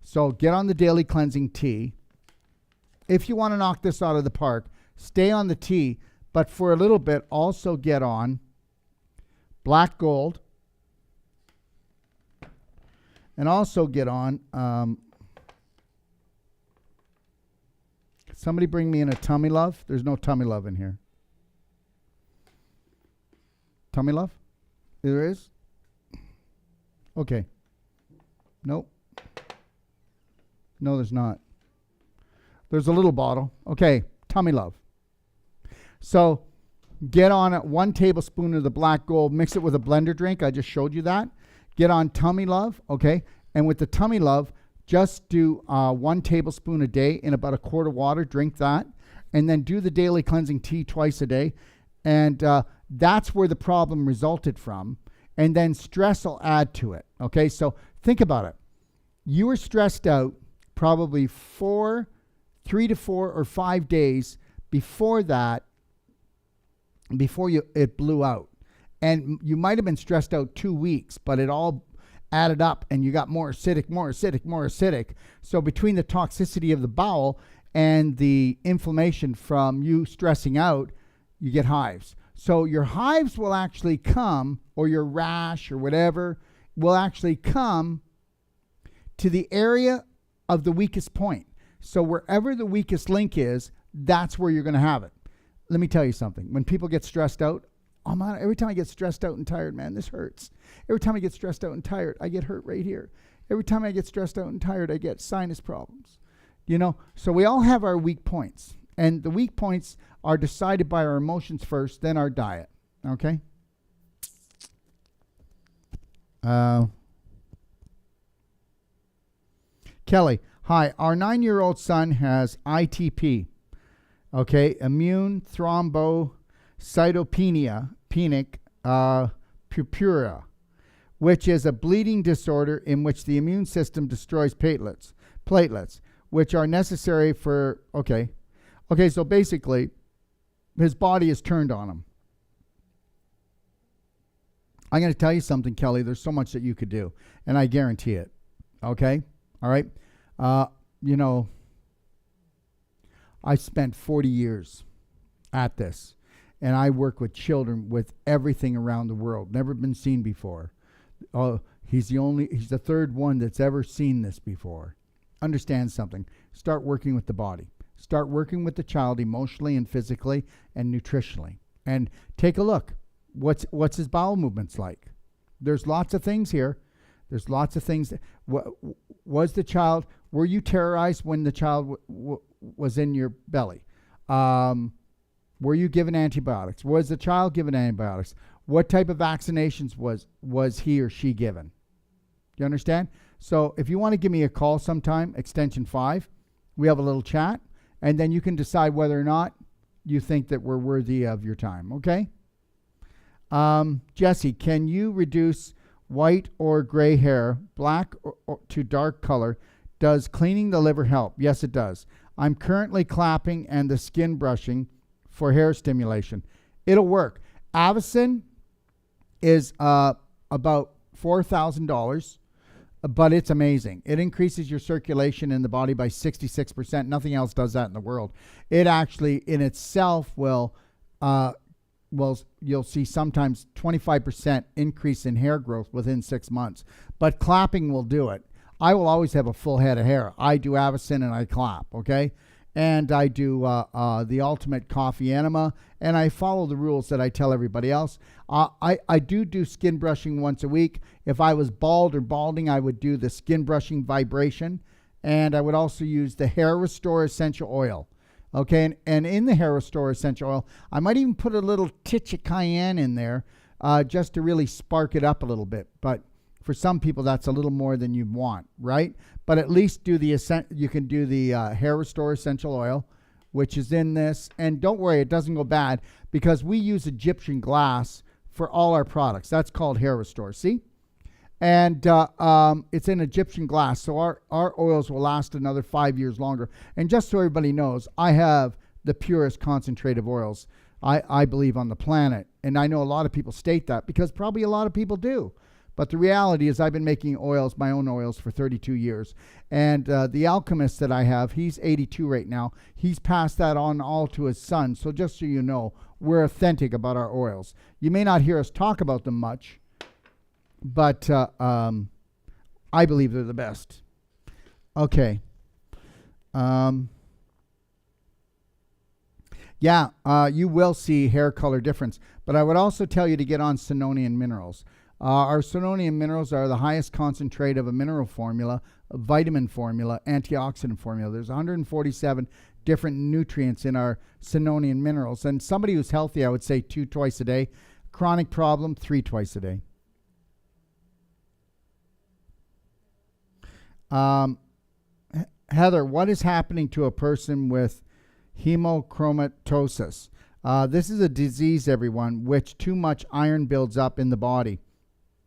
So get on the daily cleansing tea. If you want to knock this out of the park, stay on the tea, but for a little bit, also get on black gold, and also get on, somebody bring me in a tummy love. There's no tummy love in here. Tummy love? There is? Okay. Nope. No, there's not. There's a little bottle. Okay, tummy love. So get on 1 tablespoon of the black gold, mix it with a blender drink. I just showed you that. Get on tummy love, okay? And with the tummy love, just do 1 tablespoon a day in about a quart of water. Drink that. And then do the daily cleansing tea twice a day. And that's where the problem resulted from. And then stress will add to it, okay? So think about it. You were stressed out probably 3 to 4 or 5 days before that, before it blew out. And you might have been stressed out 2 weeks, but it all added up and you got more acidic. So between the toxicity of the bowel and the inflammation from you stressing out, you get hives. So your hives will actually come, or your rash or whatever, will actually come to the area of the weakest point. So wherever the weakest link is, that's where you're going to have it. Let me tell you something. When people get stressed out, oh man, every time I get stressed out and tired, man, this hurts. Every time I get stressed out and tired, I get hurt right here. Every time I get stressed out and tired, I get sinus problems. You know, so we all have our weak points. And the weak points are decided by our emotions first, then our diet. Okay? Kelly, hi. Our 9-year-old son has ITP. Okay, immune thrombocytopenia, purpura, which is a bleeding disorder in which the immune system destroys platelets, which are necessary for, okay, so basically, his body is turned on him. I'm going to tell you something, Kelly. There's so much that you could do, and I guarantee it. Okay? All right? You know, I spent 40 years at this, and I work with children with everything around the world, never been seen before. He's the third one that's ever seen this before. Understand something. Start working with the body. Start working with the child emotionally and physically and nutritionally. And take a look. What's his bowel movements like? There's lots of things here. There's lots of things. Were you terrorized when the child was in your belly? Were you given antibiotics? Was the child given antibiotics? What type of vaccinations was he or she given? You understand? So if you want to give me a call sometime, extension 5, we have a little chat, and then you can decide whether or not you think that we're worthy of your time, okay? Jesse, can you reduce white or gray hair, black or to dark color? Does cleaning the liver help? Yes, it does. I'm currently clapping and the skin brushing for hair stimulation. It'll work. Avicin is about $4,000, but it's amazing. It increases your circulation in the body by 66%. Nothing else does that in the world. It actually in itself will you'll see sometimes 25% increase in hair growth within 6 months. But clapping will do it. I will always have a full head of hair. I do Avicin and I clap, okay? And I do the ultimate coffee enema, and I follow the rules that I tell everybody else. I do skin brushing once a week. If I was bald or balding, I would do the skin brushing vibration, and I would also use the Hair Restore Essential Oil. Okay, and in the Hair Restore Essential Oil, I might even put a little titch of cayenne in there just to really spark it up a little bit. But for some people, that's a little more than you want, right? But at least you can do the Hair Restore Essential Oil, which is in this. And don't worry, it doesn't go bad because we use Egyptian glass for all our products. That's called Hair Restore, see? And it's in Egyptian glass, so our oils will last another 5 years longer. And just so everybody knows, I have the purest concentrate of oils, I believe, on the planet. And I know a lot of people state that because probably a lot of people do. But the reality is I've been making oils, my own oils, for 32 years. And the alchemist that I have, he's 82 right now. He's passed that on all to his son. So just so you know, we're authentic about our oils. You may not hear us talk about them much, but I believe they're the best. Okay. You will see hair color difference. But I would also tell you to get on Sononian minerals. Our Sononian minerals are the highest concentrate of a mineral formula, a vitamin formula, antioxidant formula. There's 147 different nutrients in our Sononian minerals. And somebody who's healthy, I would say 2 twice a day. Chronic problem, 3 twice a day. Heather, what is happening to a person with hemochromatosis? This is a disease, everyone, which too much iron builds up in the body,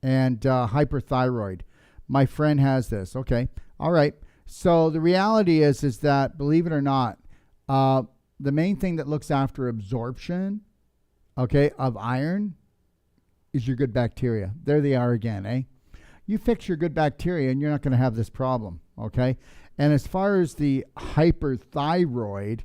and hyperthyroid. My friend has this. Okay. All right. So the reality is that, believe it or not, the main thing that looks after absorption, okay, of iron is your good bacteria. There they are again, eh? You fix your good bacteria and you're not going to have this problem, okay? And as far as the hyperthyroid,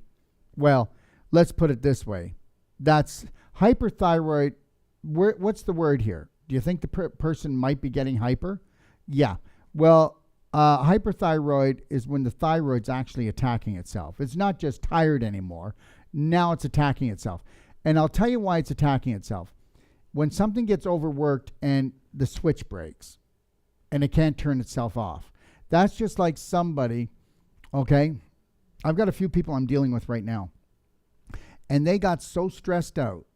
well, let's put it this way. That's hyperthyroid. What's the word here? Do you think the person might be getting hyper? Yeah. Well, hyperthyroid is when the thyroid's actually attacking itself. It's not just tired anymore. Now it's attacking itself. And I'll tell you why it's attacking itself. When something gets overworked and the switch breaks and it can't turn itself off, that's just like somebody, okay? I've got a few people I'm dealing with right now. And they got so stressed out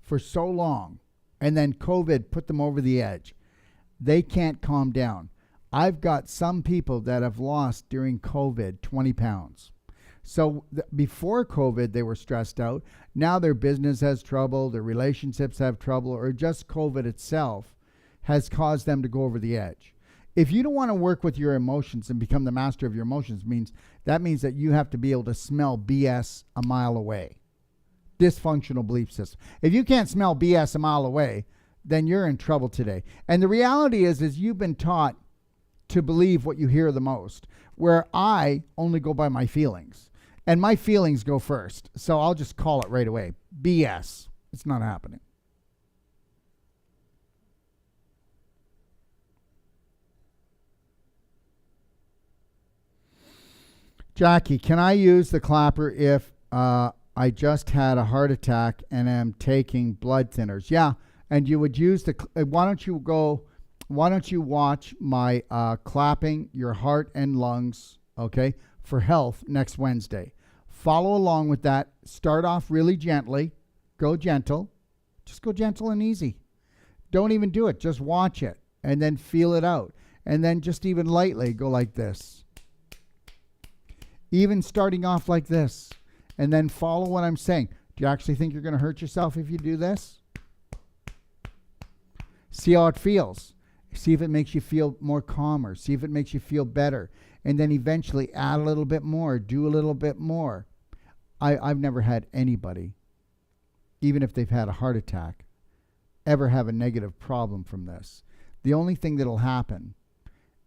for so long, and then COVID put them over the edge. They can't calm down. I've got some people that have lost during COVID 20 pounds. So before COVID, they were stressed out. Now their business has trouble, their relationships have trouble, or just COVID itself has caused them to go over the edge. If you don't want to work with your emotions and become the master of your emotions, that means that you have to be able to smell BS a mile away. dysfunctional belief system. If you can't smell BS a mile away, then you're in trouble today. And the reality is you've been taught to believe what you hear the most, where I only go by my feelings. And my feelings go first. So I'll just call it right away. BS. It's not happening. Jackie, can I use the clapper if I just had a heart attack and am taking blood thinners? Yeah, and you would use the, why don't you watch my clapping your heart and lungs, okay, for health next Wednesday. Follow along with that. Start off really gently. Go gentle. Just go gentle and easy. Don't even do it. Just watch it and then feel it out. And then just even lightly go like this. Even starting off like this. And then follow what I'm saying. Do you actually think you're going to hurt yourself if you do this? See how it feels. See if it makes you feel more calmer. See if it makes you feel better. And then eventually add a little bit more. Do a little bit more. I've never had anybody, even if they've had a heart attack, ever have a negative problem from this. The only thing that'll happen,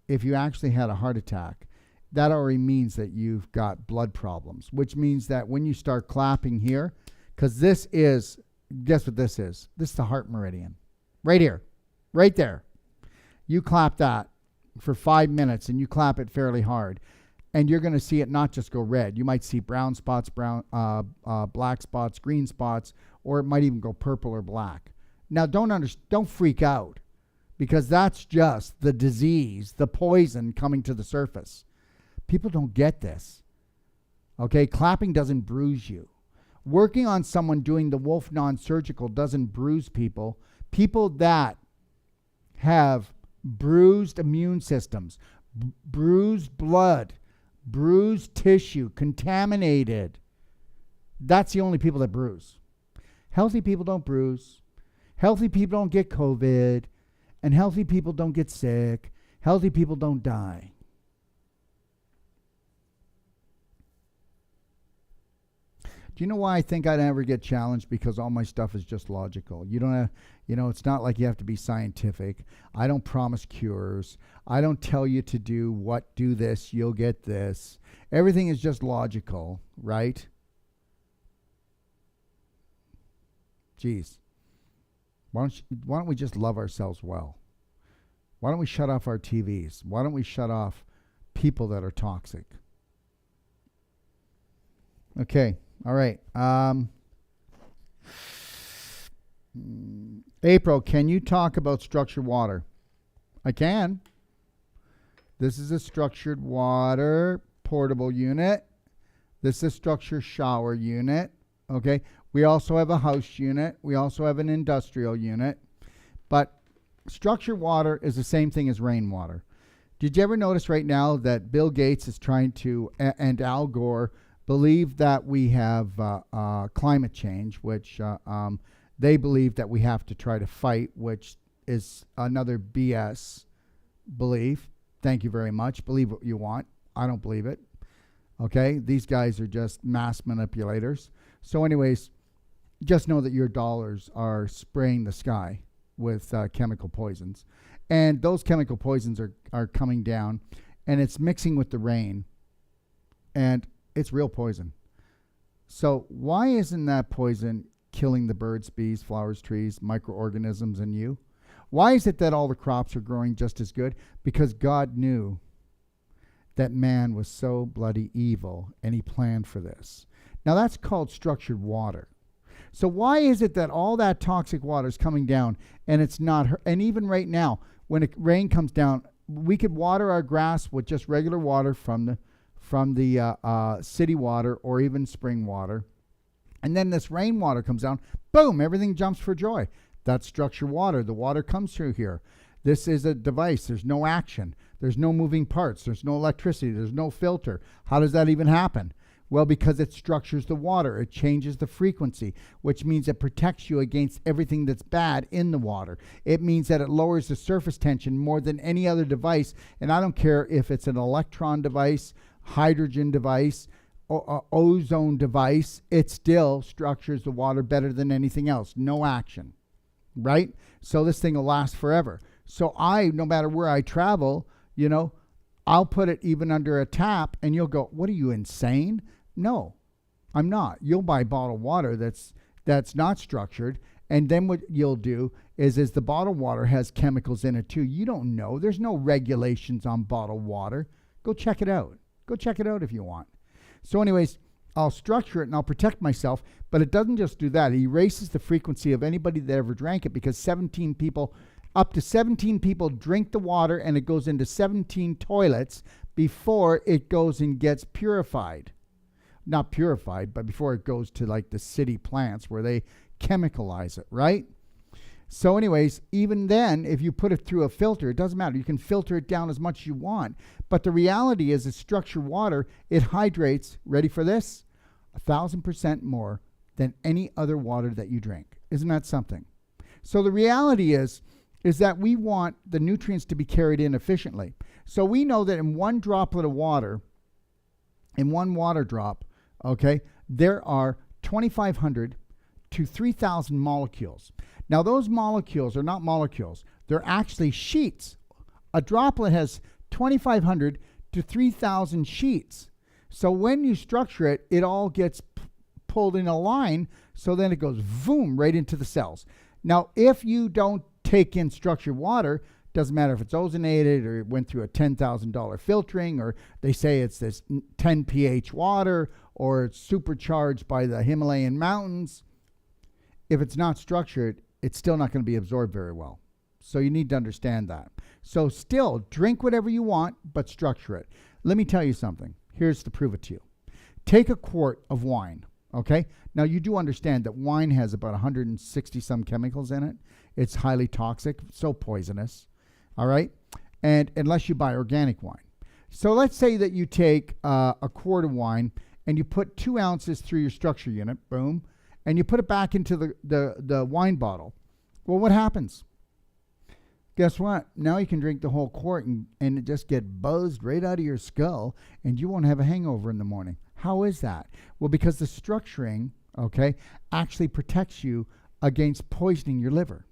if you actually had a heart attack, that already means that you've got blood problems, which means that when you start clapping here, because this is, guess what this is? This is the heart meridian. Right here. Right there. You clap that for 5 minutes and you clap it fairly hard. And you're going to see it not just go red. You might see brown spots, black spots, green spots, or it might even go purple or black. Now, don't freak out, because that's just the disease, the poison coming to the surface. People don't get this. Okay, clapping doesn't bruise you. Working on someone doing the Wolfe non-surgical doesn't bruise people. People that have bruised immune systems, bruised blood, bruised tissue, contaminated. That's the only people that bruise. Healthy people don't bruise. Healthy people don't get COVID. And healthy people don't get sick. Healthy people don't die. Do you know why I think I never get challenged? Because all my stuff is just logical. You don't have, it's not like you have to be scientific. I don't promise cures. I don't tell you to do this, you'll get this. Everything is just logical, right? Geez. Why don't we just love ourselves well? Why don't we shut off our TVs? Why don't we shut off people that are toxic? Okay. All right. April, can you talk about structured water? I can. This is a structured water portable unit. This is a structured shower unit. Okay. We also have a house unit. We also have an industrial unit. But structured water is the same thing as rainwater. Did you ever notice right now that Bill Gates is trying to, and Al Gore, believe that we have climate change, which they believe that we have to try to fight, which is another BS belief. Thank you very much. Believe what you want. I don't believe it. Okay? These guys are just mass manipulators. So anyways, just know that your dollars are spraying the sky with chemical poisons. And those chemical poisons are coming down, and it's mixing with the rain. And it's real poison. So why isn't that poison killing the birds, bees, flowers, trees, microorganisms, and you? Why is it that all the crops are growing just as good? Because God knew that man was so bloody evil, and he planned for this. Now that's called structured water. So why is it that all that toxic water is coming down and it's not, and even right now, when rain comes down, we could water our grass with just regular water from the city water or even spring water. And then this rainwater comes down, boom, everything jumps for joy. That's structured water. The water comes through here. This is a device. There's no action. There's no moving parts. There's no electricity. There's no filter. How does that even happen? Well, because it structures the water. It changes the frequency, which means it protects you against everything that's bad in the water. It means that it lowers the surface tension more than any other device. And I don't care if it's an electron device, hydrogen device, ozone device, it still structures the water better than anything else. No action, right? So this thing will last forever. So no matter where I travel, I'll put it even under a tap, and you'll go, what are you, insane? No, I'm not. You'll buy bottled water that's not structured, and then what you'll do is the bottled water has chemicals in it too. You don't know. There's no regulations on bottled water. Go check it out. Go check it out if you want. So anyways, I'll structure it and I'll protect myself, but it doesn't just do that. It erases the frequency of anybody that ever drank it, because up to 17 people drink the water, and it goes into 17 toilets before it goes and gets purified. Not purified, but before it goes to like the city plants where they chemicalize it, right? So anyways, even then, if you put it through a filter, it doesn't matter. You can filter it down as much as you want. But the reality is, it's structured water. It hydrates, ready for this, 1,000% more than any other water that you drink. Isn't that something? So the reality is that we want the nutrients to be carried in efficiently. So we know that in one droplet of water, in one water drop, okay, there are 2,500 to 3,000 molecules. Now, those molecules are not molecules. They're actually sheets. A droplet has 2,500 to 3,000 sheets. So when you structure it, it all gets pulled in a line, so then it goes boom right into the cells. Now, if you don't take in structured water, doesn't matter if it's ozonated or it went through a $10,000 filtering, or they say it's this 10 pH water, or it's supercharged by the Himalayan mountains. If it's not structured, it's still not going to be absorbed very well. So you need to understand that. So still, drink whatever you want, but structure it. Let me tell you something. Here's to prove it to you. Take a quart of wine, okay? Now, you do understand that wine has about 160 some chemicals in it. It's highly toxic, so poisonous, all right? And unless you buy organic wine. So let's say that you take a quart of wine and you put 2 ounces through your structure unit, boom, and you put it back into the wine bottle. Well, what happens? Guess what? Now you can drink the whole quart and it just get buzzed right out of your skull, and you won't have a hangover in the morning. How is that? Well, because the structuring, okay, actually protects you against poisoning your liver.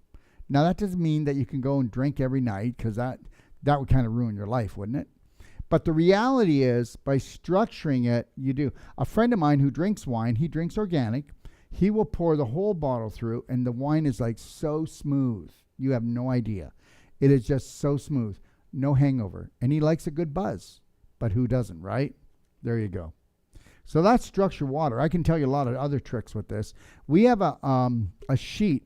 Now, that doesn't mean that you can go and drink every night, because that would kind of ruin your life, wouldn't it? But the reality is, by structuring it, you do. A friend of mine who drinks wine, he drinks organic. He will pour the whole bottle through, and the wine is like so smooth. You have no idea. It is just so smooth. No hangover. And he likes a good buzz. But who doesn't, right? There you go. So that's structured water. I can tell you a lot of other tricks with this. We have a sheet,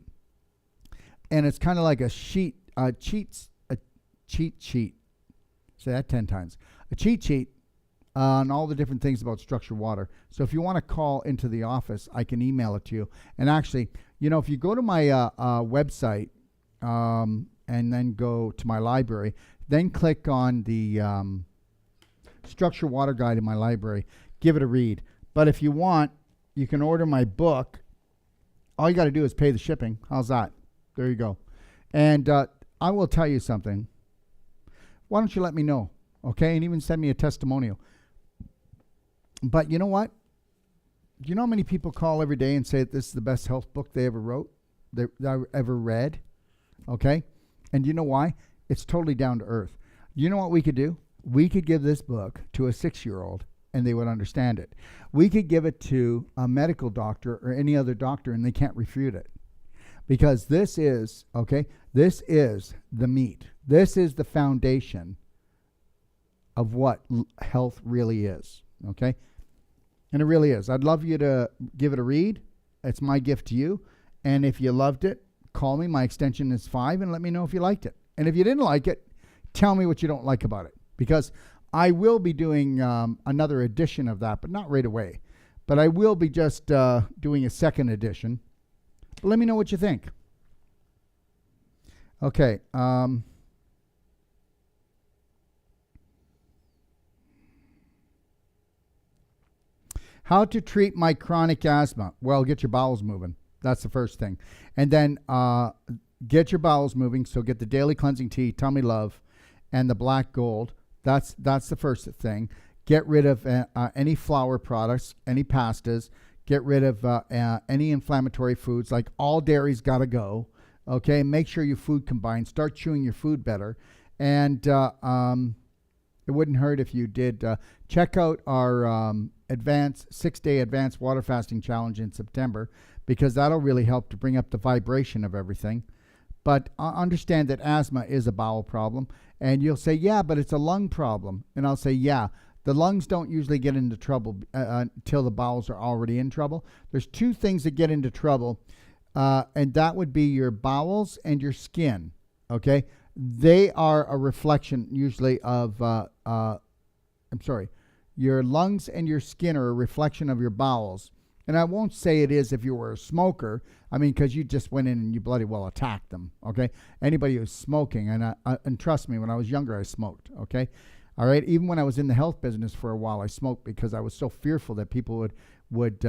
and it's kind of like a cheat sheet. Say that 10 times. A cheat sheet on all the different things about structured water. So if you want to call into the office, I can email it to you. And actually, if you go to my website and then go to my library, then click on the structured water guide in my library, give it a read. But if you want, you can order my book. All you got to do is pay the shipping. How's that? There you go. And I will tell you something. Why don't you let me know, okay? And even send me a testimonial. But you know what? Do you know how many people call every day and say that this is the best health book they ever wrote, that I ever read? Okay? And you know why? It's totally down to earth. You know what we could do? We could give this book to a 6-year-old and they would understand it. We could give it to a medical doctor or any other doctor and they can't refute it. Because this is, okay, this is the meat. This is the foundation of what health really is, okay? And it really is. I'd love you to give it a read. It's my gift to you. And if you loved it, call me. My extension is 5 and let me know if you liked it. And if you didn't like it, tell me what you don't like about it. Because I will be doing another edition of that, but not right away. But I will be just doing a second edition. But let me know what you think. Okay. How to treat my chronic asthma? Well, get your bowels moving. That's the first thing. And then get your bowels moving. So get the daily cleansing tea, Tummy Love, and the black gold. That's the first thing. Get rid of any flour products, any pastas. Get rid of any inflammatory foods, like all dairy's got to go. Okay, make sure your food combines. Start chewing your food better. And it wouldn't hurt if you did check out our 6-day advanced water fasting challenge in September, because that'll really help to bring up the vibration of everything. But understand that asthma is a bowel problem. And you'll say, yeah, but it's a lung problem. And I'll say, yeah, the lungs don't usually get into trouble until the bowels are already in trouble. There's two things that get into trouble, and that would be your bowels and your skin, okay? They are a reflection usually of, your lungs and your skin are a reflection of your bowels. And I won't say it is if you were a smoker. I mean, because you just went in and you bloody well attacked them, okay? Anybody who's smoking, and trust me, when I was younger, I smoked, okay? All right, even when I was in the health business for a while, I smoked because I was so fearful that people would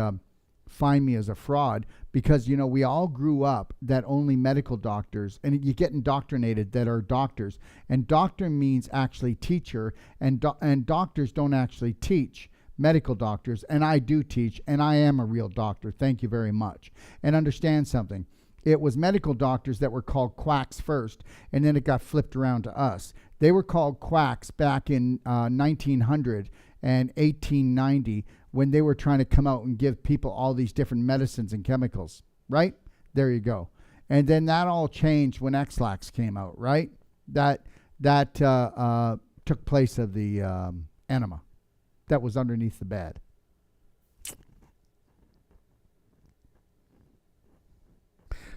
find me as a fraud, because, you know, we all grew up that only medical doctors, and you get indoctrinated that are doctors, and doctor means actually teacher, and doctors don't actually teach. Medical doctors, and I do teach, and I am a real doctor. Thank you very much. And understand something. It was medical doctors that were called quacks first, and then it got flipped around to us. They were called quacks back in 1900 and 1890 when they were trying to come out and give people all these different medicines and chemicals, right? There you go. And then that all changed when X-Lax came out, right? That took place of the Enema that was underneath the bed.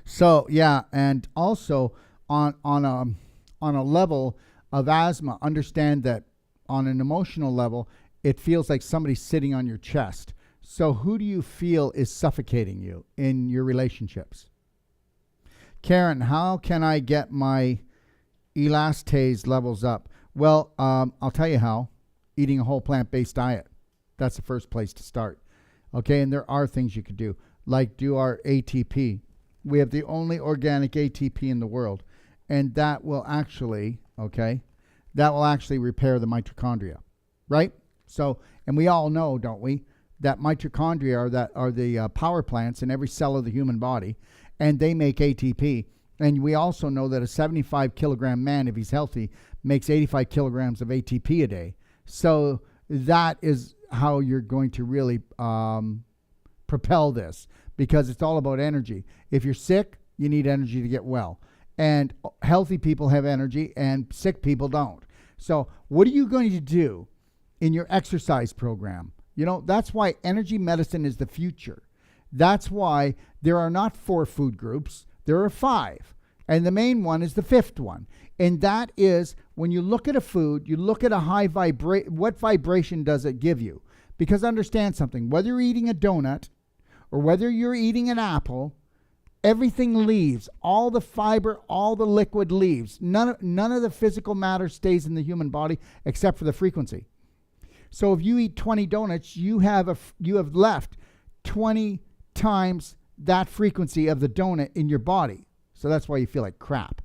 So yeah, and also on a level of asthma, understand that on an emotional level, it feels like somebody's sitting on your chest. So who do you feel is suffocating you in your relationships? Karen, how can I get my elastase levels up? Well, I'll tell you how. Eating a whole plant-based diet. That's the first place to start. Okay, and there are things you could do, like do our ATP. We have the only organic ATP in the world, and that will actually, repair the mitochondria, right? So, and we all know, don't we, that mitochondria are the power plants in every cell of the human body, and they make ATP. And we also know that a 75-kilogram man, if he's healthy, makes 85 kilograms of ATP a day. So that is how you're going to really propel this, because it's all about energy. If you're sick, you need energy to get well. And healthy people have energy and sick people don't. So what are you going to do in your exercise program? You know, that's why energy medicine is the future. That's why there are not 4 food groups. There are 5. And the main one is the 5th one. And that is when you look at a food, you look at a high what vibration does it give you? Because understand something, whether you're eating a donut or whether you're eating an apple, everything leaves. All the fiber, all the liquid leaves. None of the physical matter stays in the human body except for the frequency. So if you eat 20 donuts, you have left 20 times that frequency of the donut in your body. So that's why you feel like crap.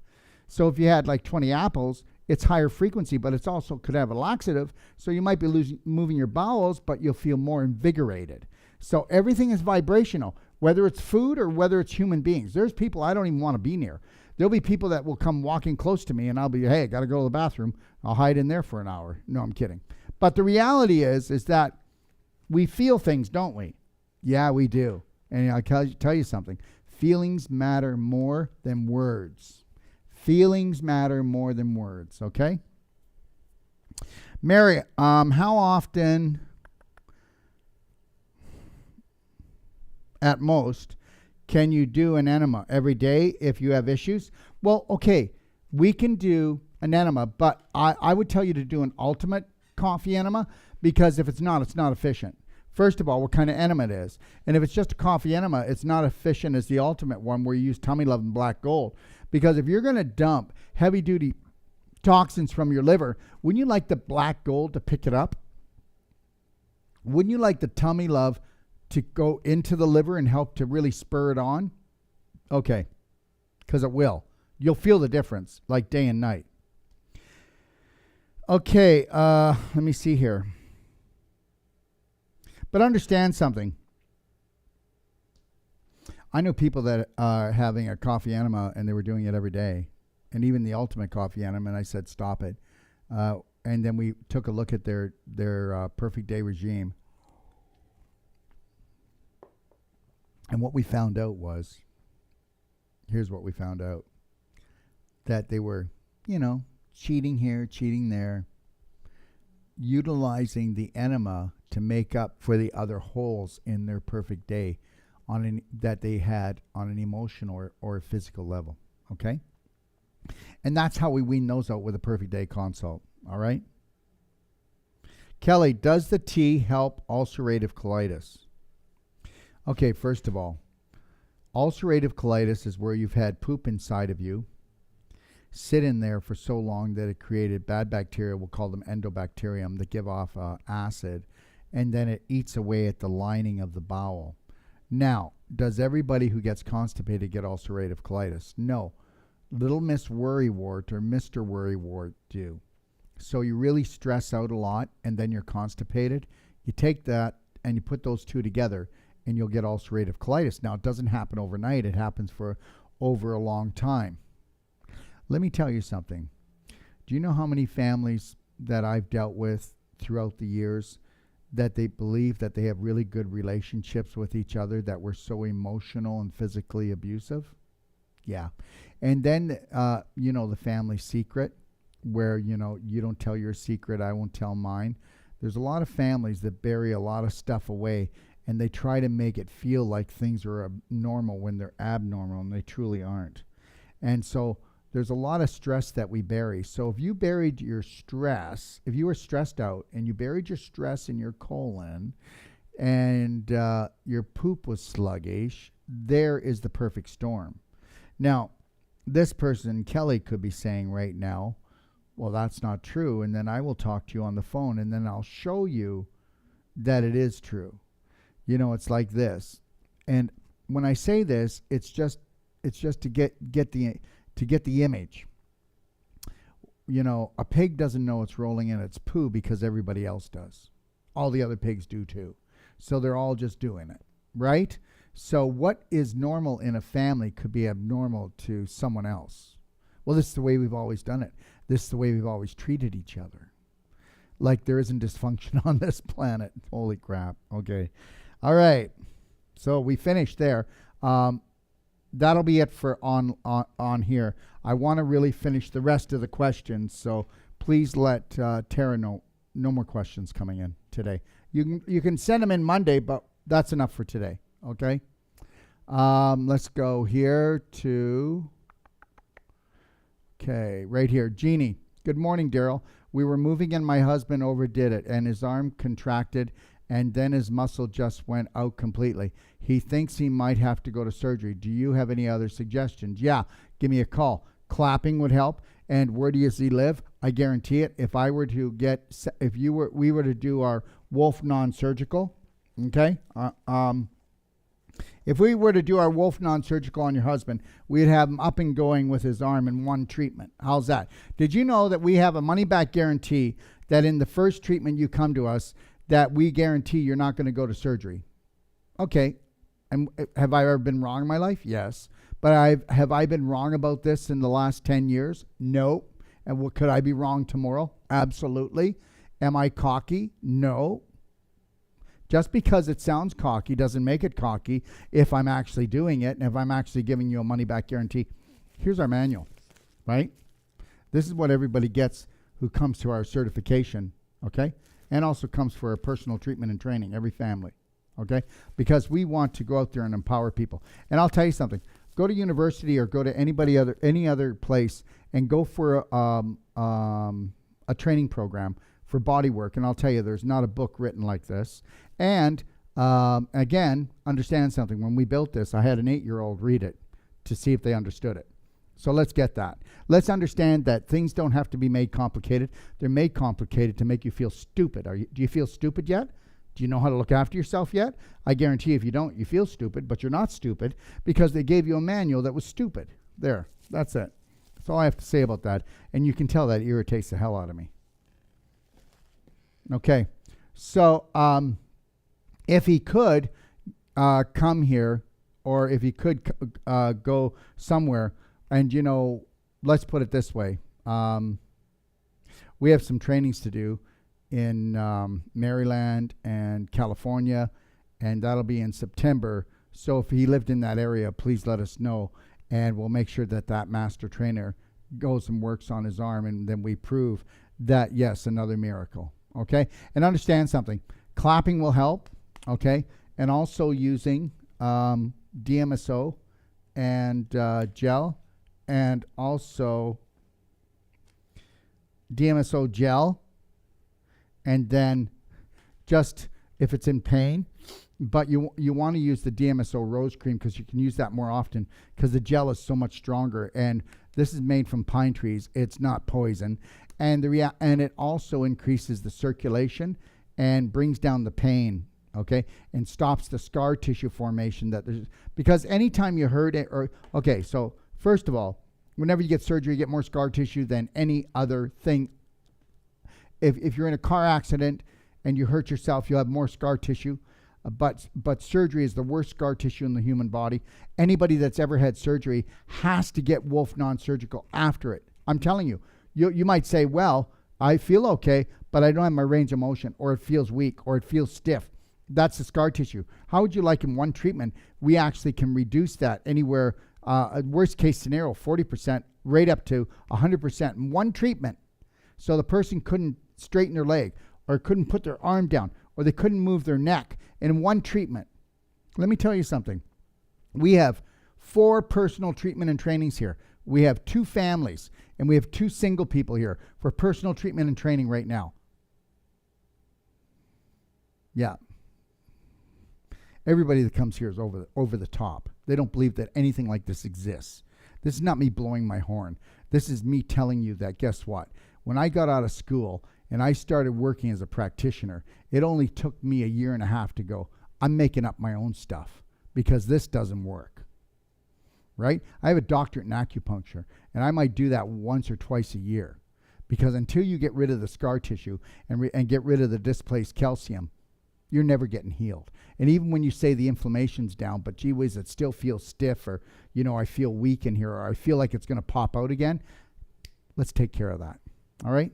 So if you had like 20 apples, it's higher frequency, but it's also could have a laxative. So you might be moving your bowels, but you'll feel more invigorated. So everything is vibrational, whether it's food or whether it's human beings. There's people I don't even want to be near. There'll be people that will come walking close to me and I'll be, hey, I got to go to the bathroom. I'll hide in there for an hour. No, I'm kidding. But the reality is that we feel things, don't we? Yeah, we do. And I'll tell you something. Feelings matter more than words. Feelings matter more than words, okay? Mary, how often, at most, can you do an enema? Every day if you have issues? Well, okay, we can do an enema, but I would tell you to do an ultimate coffee enema, because if it's not efficient. First of all, what kind of enema it is. And if it's just a coffee enema, it's not efficient as the ultimate one where you use tummy love and black gold. Because if you're going to dump heavy-duty toxins from your liver, wouldn't you like the black gold to pick it up? Wouldn't you like the tummy love to go into the liver and help to really spur it on? Okay, because it will. You'll feel the difference, like day and night. Okay, let me see here. But understand something. I know people that are having a coffee enema and they were doing it every day, and even the ultimate coffee enema, and I said, stop it. And then we took a look at their perfect day regime. And what we found out was, here's what we found out, that they were, cheating here, cheating there, utilizing the enema to make up for the other holes in their perfect day that they had on an emotional or physical level, okay? And that's how we wean those out with a perfect day consult, all right? Kelly, does the tea help ulcerative colitis? Okay, first of all, ulcerative colitis is where you've had poop inside of you, sit in there for so long that it created bad bacteria, we'll call them endobacterium, that give off acid, and then it eats away at the lining of the bowel. Now, does everybody who gets constipated get ulcerative colitis? No. Little Miss Worrywart or Mr. Worrywart do. So you really stress out a lot and then you're constipated. You take that and you put those two together and you'll get ulcerative colitis. Now, it doesn't happen overnight. It happens for over a long time. Let me tell you something. Do you know how many families that I've dealt with throughout the years that they believe that they have really good relationships with each other that were so emotional and physically abusive? Yeah. And then, the family secret where, you don't tell your secret, I won't tell mine. There's a lot of families that bury a lot of stuff away and they try to make it feel like things are normal when they're abnormal and they truly aren't. And so there's a lot of stress that we bury. So if you buried your stress, if you were stressed out and you buried your stress in your colon and your poop was sluggish, there is the perfect storm. Now, this person, Kelly, could be saying right now, well, that's not true. And then I will talk to you on the phone and then I'll show you that it is true. It's like this. And when I say this, it's just to get the image. A pig doesn't know it's rolling in its poo because everybody else does. All the other pigs do too. So they're all just doing it, right? So what is normal in a family could be abnormal to someone else. Well, this is the way we've always done it. This is the way we've always treated each other. Like there isn't dysfunction on this planet. Holy crap. Okay. All right. So we finished there. That'll be it for on here. I want to really finish the rest of the questions, so please let Tara know. No more questions coming in today. You can send them in Monday, but that's enough for today. Okay. Let's go here to. Okay, right here, Jeannie. Good morning, Darrell. We were moving and my husband overdid it, and his arm contracted, and then his muscle just went out completely. He thinks he might have to go to surgery. Do you have any other suggestions? Yeah, give me a call. Clapping would help. And where does he live? I guarantee it. If we were to do our Wolfe non-surgical, okay? If we were to do our Wolfe non-surgical on your husband, we'd have him up and going with his arm in one treatment. How's that? Did you know that we have a money-back guarantee that in the first treatment you come to us, that we guarantee you're not going to go to surgery? Okay. And have I ever been wrong in my life? Yes. But have I been wrong about this in the last 10 years? No. And could I be wrong tomorrow? Absolutely. Am I cocky? No. Just because it sounds cocky doesn't make it cocky if I'm actually doing it and if I'm actually giving you a money-back guarantee. Here's our manual, right? This is what everybody gets who comes to our certification, okay? And also comes for a personal treatment and training, every family, okay? Because we want to go out there and empower people. And I'll tell you something. Go to university or go to any other place and go for a training program for body work. And I'll tell you, there's not a book written like this. And again, understand something. When we built this, I had an 8-year-old read it to see if they understood it. So let's get that. Let's understand that things don't have to be made complicated. They're made complicated to make you feel stupid. Do you feel stupid yet? Do you know how to look after yourself yet? I guarantee if you don't, you feel stupid, but you're not stupid because they gave you a manual that was stupid. There, that's it. That's all I have to say about that. And you can tell that irritates the hell out of me. Okay, so if he could come here, or if he could go somewhere, and, let's put it this way. We have some trainings to do in Maryland and California, and that'll be in September. So if he lived in that area, please let us know, and we'll make sure that master trainer goes and works on his arm, and then we prove that, yes, another miracle. Okay? And understand something. Clapping will help, okay? And also using DMSO and gel, and also DMSO gel, and then just if it's in pain, but you want to use the DMSO rose cream because you can use that more often because the gel is so much stronger, and this is made from pine trees. It's not poison, and and it also increases the circulation and brings down the pain, okay, and stops the scar tissue formation because anytime you hurt it, so first of all, whenever you get surgery, you get more scar tissue than any other thing. If you're in a car accident and you hurt yourself, you'll have more scar tissue. But surgery is the worst scar tissue in the human body. Anybody that's ever had surgery has to get Wolfe non-surgical after it. I'm telling you. You might say, well, I feel okay, but I don't have my range of motion, or it feels weak, or it feels stiff. That's the scar tissue. How would you like in one treatment? We actually can reduce that anywhere, worst case scenario, 40%, right up to 100% in one treatment. So the person couldn't straighten their leg, or couldn't put their arm down, or they couldn't move their neck in one treatment. Let me tell you something. We have 4 personal treatment and trainings here. We have 2 families, and we have 2 single people here for personal treatment and training right now. Yeah. Everybody that comes here is over the top. They don't believe that anything like this exists. This is not me blowing my horn. This is me telling you that, guess what? When I got out of school and I started working as a practitioner, it only took me a year and a half to go, I'm making up my own stuff because this doesn't work. Right? I have a doctorate in acupuncture, and I might do that once or twice a year, because until you get rid of the scar tissue and get rid of the displaced calcium, you're never getting healed. And even when you say the inflammation's down, but gee whiz, it still feels stiff, or, I feel weak in here, or I feel like it's going to pop out again, let's take care of that. All right?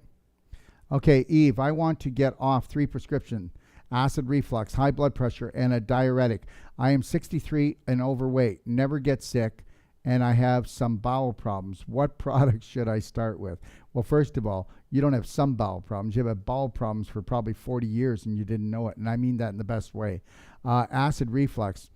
Okay, Eve, I want to get off 3 prescription, acid reflux, high blood pressure, and a diuretic. I am 63 and overweight, never get sick, and I have some bowel problems. What products should I start with? Well, first of all, you don't have some bowel problems. You have had bowel problems for probably 40 years and you didn't know it, and I mean that in the best way. Acid reflux.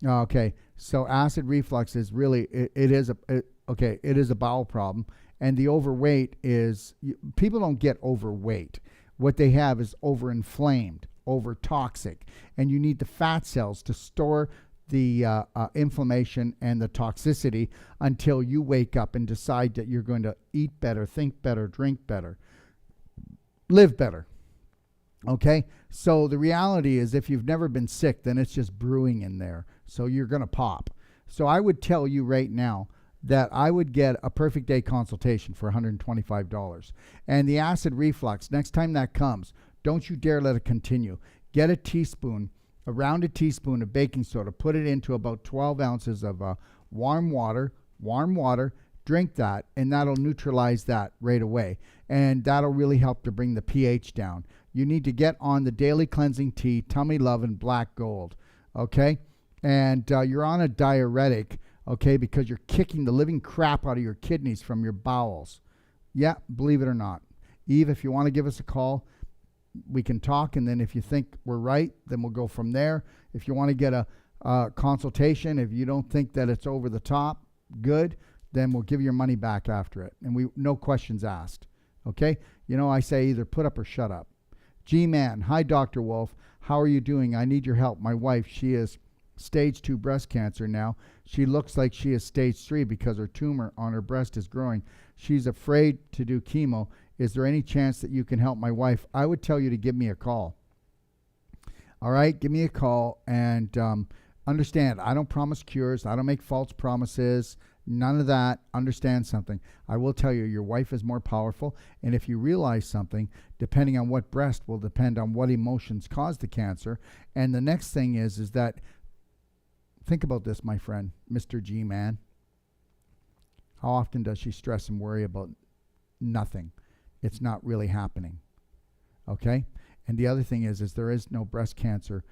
Okay, so acid reflux is really, it is a bowel problem, and the overweight is, people don't get overweight. What they have is overinflamed, overtoxic, and you need the fat cells to store the inflammation and the toxicity until you wake up and decide that you're going to eat better, think better, drink better, live better. Okay? So the reality is, if you've never been sick, then it's just brewing in there. So you're going to pop. So I would tell you right now that I would get a perfect day consultation for $125. And the acid reflux, next time that comes, don't you dare let it continue. Get a rounded teaspoon of baking soda, put it into about 12 ounces of warm water, drink that, and that'll neutralize that right away. And that'll really help to bring the pH down. You need to get on the daily cleansing tea, Tummy Love, and Black Gold, okay? And you're on a diuretic, okay, because you're kicking the living crap out of your kidneys from your bowels. Yeah, believe it or not. Eve, if you want to give us a call, we can talk, and then if you think we're right, then we'll go from there. If you want to get a consultation, if you don't think that it's over the top, good, then we'll give your money back after it. And no questions asked, okay? I say either put up or shut up. G-Man, hi, Dr. Wolfe. How are you doing? I need your help. My wife, she is stage 2 breast cancer now. She looks like she is stage 3 because her tumor on her breast is growing. She's afraid to do chemo. Is there any chance that you can help my wife? I would tell you to give me a call. All right, give me a call, and understand, I don't promise cures. I don't make false promises. None of that. Understand something. I will tell you, your wife is more powerful. And if you realize something, depending on what breast will depend on what emotions caused the cancer. And the next thing is that, think about this, my friend, Mr. G man. How often does she stress and worry about nothing? It's not really happening. Okay? And the other thing is there is no breast cancer.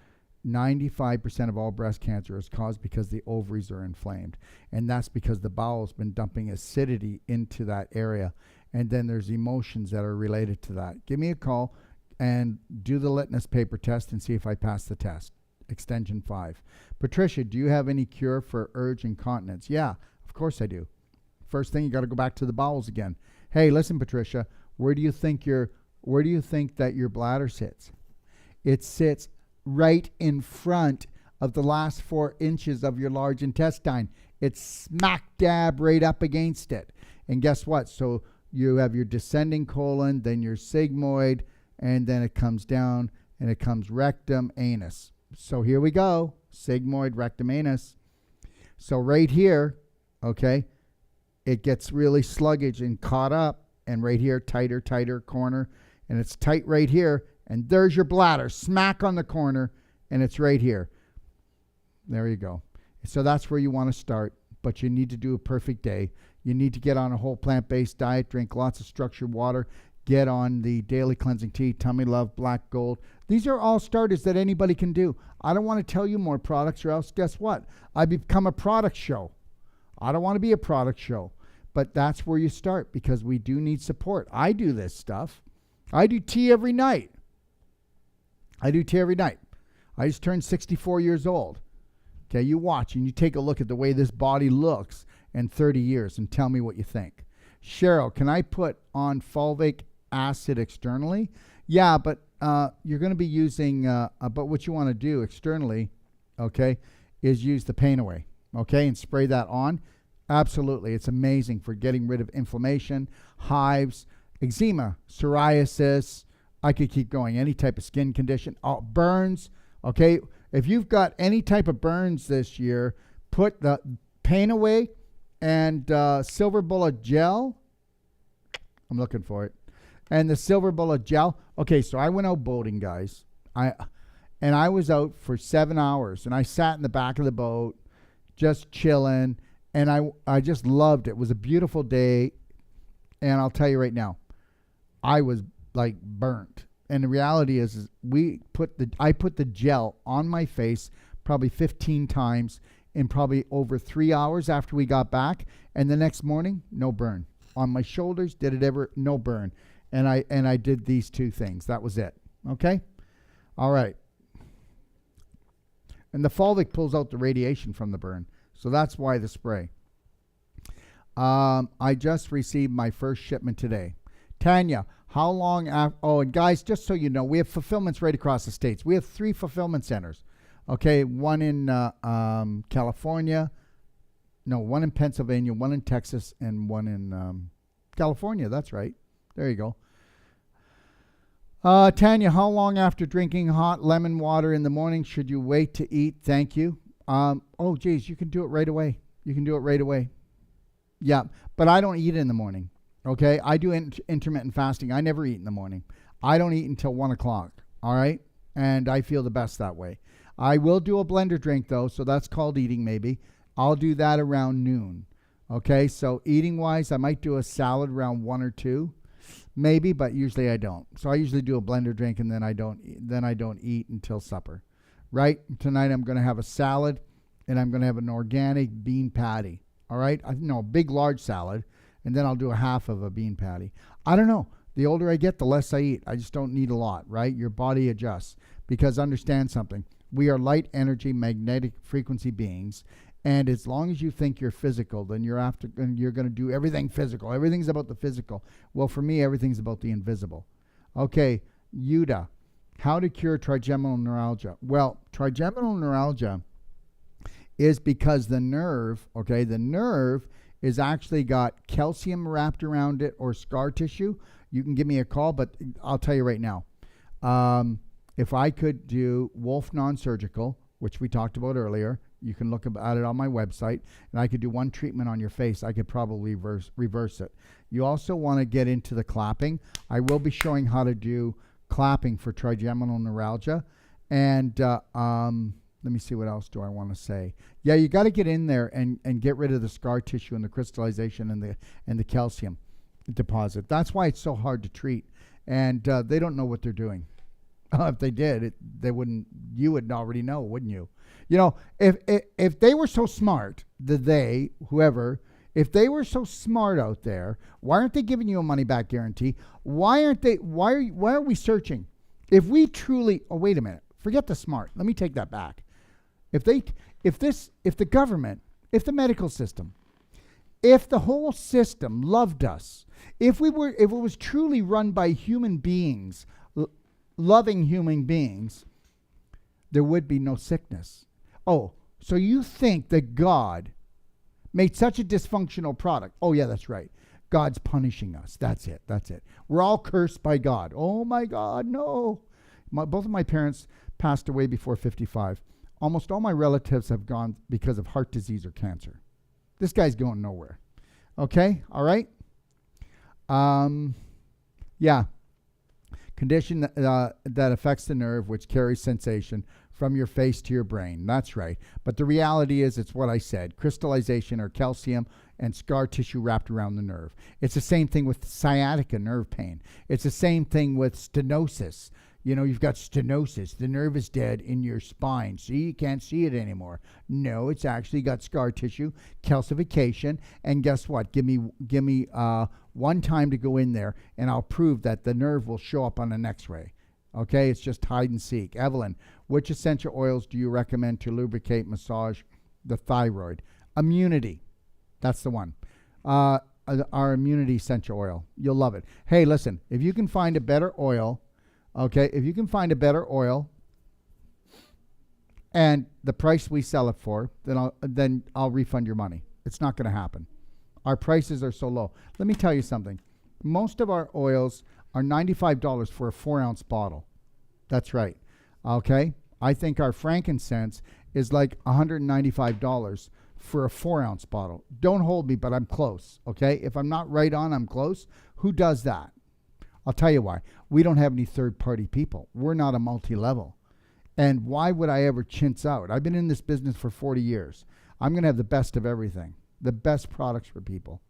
95% of all breast cancer is caused because the ovaries are inflamed. And that's because the bowel's been dumping acidity into that area. And then there's emotions that are related to that. Give me a call and do the litmus paper test and see if I pass the test. Extension 5. Patricia, do you have any cure for urge incontinence? Yeah, of course I do. First thing, you got to go back to the bowels again. Hey, listen, Patricia, where do you think that your bladder sits? It sits right in front of the last 4 inches of your large intestine. It's smack dab right up against it. And guess what? So you have your descending colon, then your sigmoid, and then it comes down, and it comes rectum, anus. So here we go. Sigmoid, rectum, anus. So right here, okay, it gets really sluggish and caught up, and right here, tighter corner, and it's tight right here. And there's your bladder, smack on the corner, and it's right here. There you go. So that's where you want to start, but you need to do a perfect day. You need to get on a whole plant-based diet, drink lots of structured water, get on the daily cleansing tea, Tummy Love, Black Gold. These are all starters that anybody can do. I don't want to tell you more products, or else guess what? I become a product show. I don't want to be a product show, but that's where you start, because we do need support. I do this stuff. I do tea every night. I just turned 64 years old. Okay, you watch and you take a look at the way this body looks in 30 years and tell me what you think. Cheryl, can I put on fulvic acid externally? Yeah, but you're going to be using, but what you want to do externally, okay, is use the pain away, okay, and spray that on. Absolutely. It's amazing for getting rid of inflammation, hives, eczema, psoriasis. I could keep going. Any type of skin condition. Oh, burns. Okay. If you've got any type of burns this year, put the pain away and silver bullet gel. I'm looking for it. And the silver bullet gel. Okay, so I went out boating, guys. I was out for 7 hours, and I sat in the back of the boat just chilling, and I just loved it. It was a beautiful day, and I'll tell you right now, I was like burnt. And the reality is I put the gel on my face probably 15 times in probably over 3 hours after we got back. And the next morning, no burn. On my shoulders, did it ever? No burn. And I did these 2 things. That was it. Okay? All right. And the fulvic pulls out the radiation from the burn. So that's why the spray. I just received my first shipment today. Tanya, how long after? Oh, and guys, just so you know, we have fulfillments right across the states. We have 3 fulfillment centers. Okay, one in California. No, one in Pennsylvania, one in Texas, and one in California. That's right. There you go. Tanya, how long after drinking hot lemon water in the morning should you wait to eat? Thank you. Oh, geez, you can do it right away. You can do it right away. Yeah, but I don't eat in the morning. Okay, I do intermittent fasting. I never eat in the morning. I don't eat until 1 o'clock. All right, and I feel the best that way. I will do a blender drink though, so that's called eating maybe. I'll do that around noon. Okay, so eating wise, I might do a salad around 1 or 2, maybe, but usually I don't. So I usually do a blender drink and then I don't eat until supper. Right? Tonight I'm going to have a salad and I'm going to have an organic bean patty. All right? No, big large salad. And then I'll do a half of a bean patty. I don't know. The older I get, the less I eat. I just don't need a lot, right? Your body adjusts. Because understand something. We are light energy, magnetic frequency beings. And as long as you think you're physical, then you're going to do everything physical. Everything's about the physical. Well, for me, everything's about the invisible. Okay, Yuda. How to cure trigeminal neuralgia? Well, trigeminal neuralgia is because the nerve is actually got calcium wrapped around it or scar tissue. You can give me a call, but I'll tell you right now. If I could do Wolfe non-surgical, which we talked about earlier, You can look at it on my website, and I could do one treatment on your face. I could probably reverse it. You also want to get into the clapping. I will be showing how to do clapping for trigeminal neuralgia. And let me see, what else do I want to say? Yeah, you got to get in there and get rid of the scar tissue and the crystallization and the calcium deposit. That's why it's so hard to treat. And they don't know what they're doing. If they did, they wouldn't. You would already know, wouldn't you? You know, if they were so smart, whoever, if they were so smart out there, why aren't they giving you a money back guarantee? Why are we searching? If we truly, oh, wait a minute, forget the smart. Let me take that back. If the government, if the medical system, if the whole system loved us, if it was truly run by human beings, loving human beings, there would be no sickness. Oh, so you think that God made such a dysfunctional product? Oh, yeah, that's right. God's punishing us. That's it. We're all cursed by God. Oh, my God, no. Both of my parents passed away before 55. Almost all my relatives have gone because of heart disease or cancer. This guy's going nowhere. Okay, all right? Yeah. Condition that affects the nerve, which carries sensation from your face to your brain. That's right. But the reality is, it's what I said. Crystallization or calcium and scar tissue wrapped around the nerve. It's the same thing with sciatica nerve pain. It's the same thing with stenosis. You know, you've got stenosis. The nerve is dead in your spine. See, you can't see it anymore. No, it's actually got scar tissue, calcification, and guess what? Give me one time to go in there, and I'll prove that the nerve will show up on an X-ray. Okay, it's just hide and seek. Evelyn, which essential oils do you recommend to lubricate, massage the thyroid? Immunity, that's the one. Our immunity essential oil. You'll love it. Hey, listen, if you can find a better oil, okay, if you can find a better oil and the price we sell it for, then I'll refund your money. It's not going to happen. Our prices are so low. Let me tell you something. Most of our oils are $95 for a 4-ounce bottle. That's right. Okay? I think our frankincense is like $195 for a 4-ounce bottle. Don't hold me, but I'm close. Okay? If I'm not right on, I'm close. Who does that? I'll tell you why. We don't have any third-party people. We're not a multi-level. And why would I ever chintz out? I've been in this business for 40 years. I'm going to have the best of everything. The best products for people.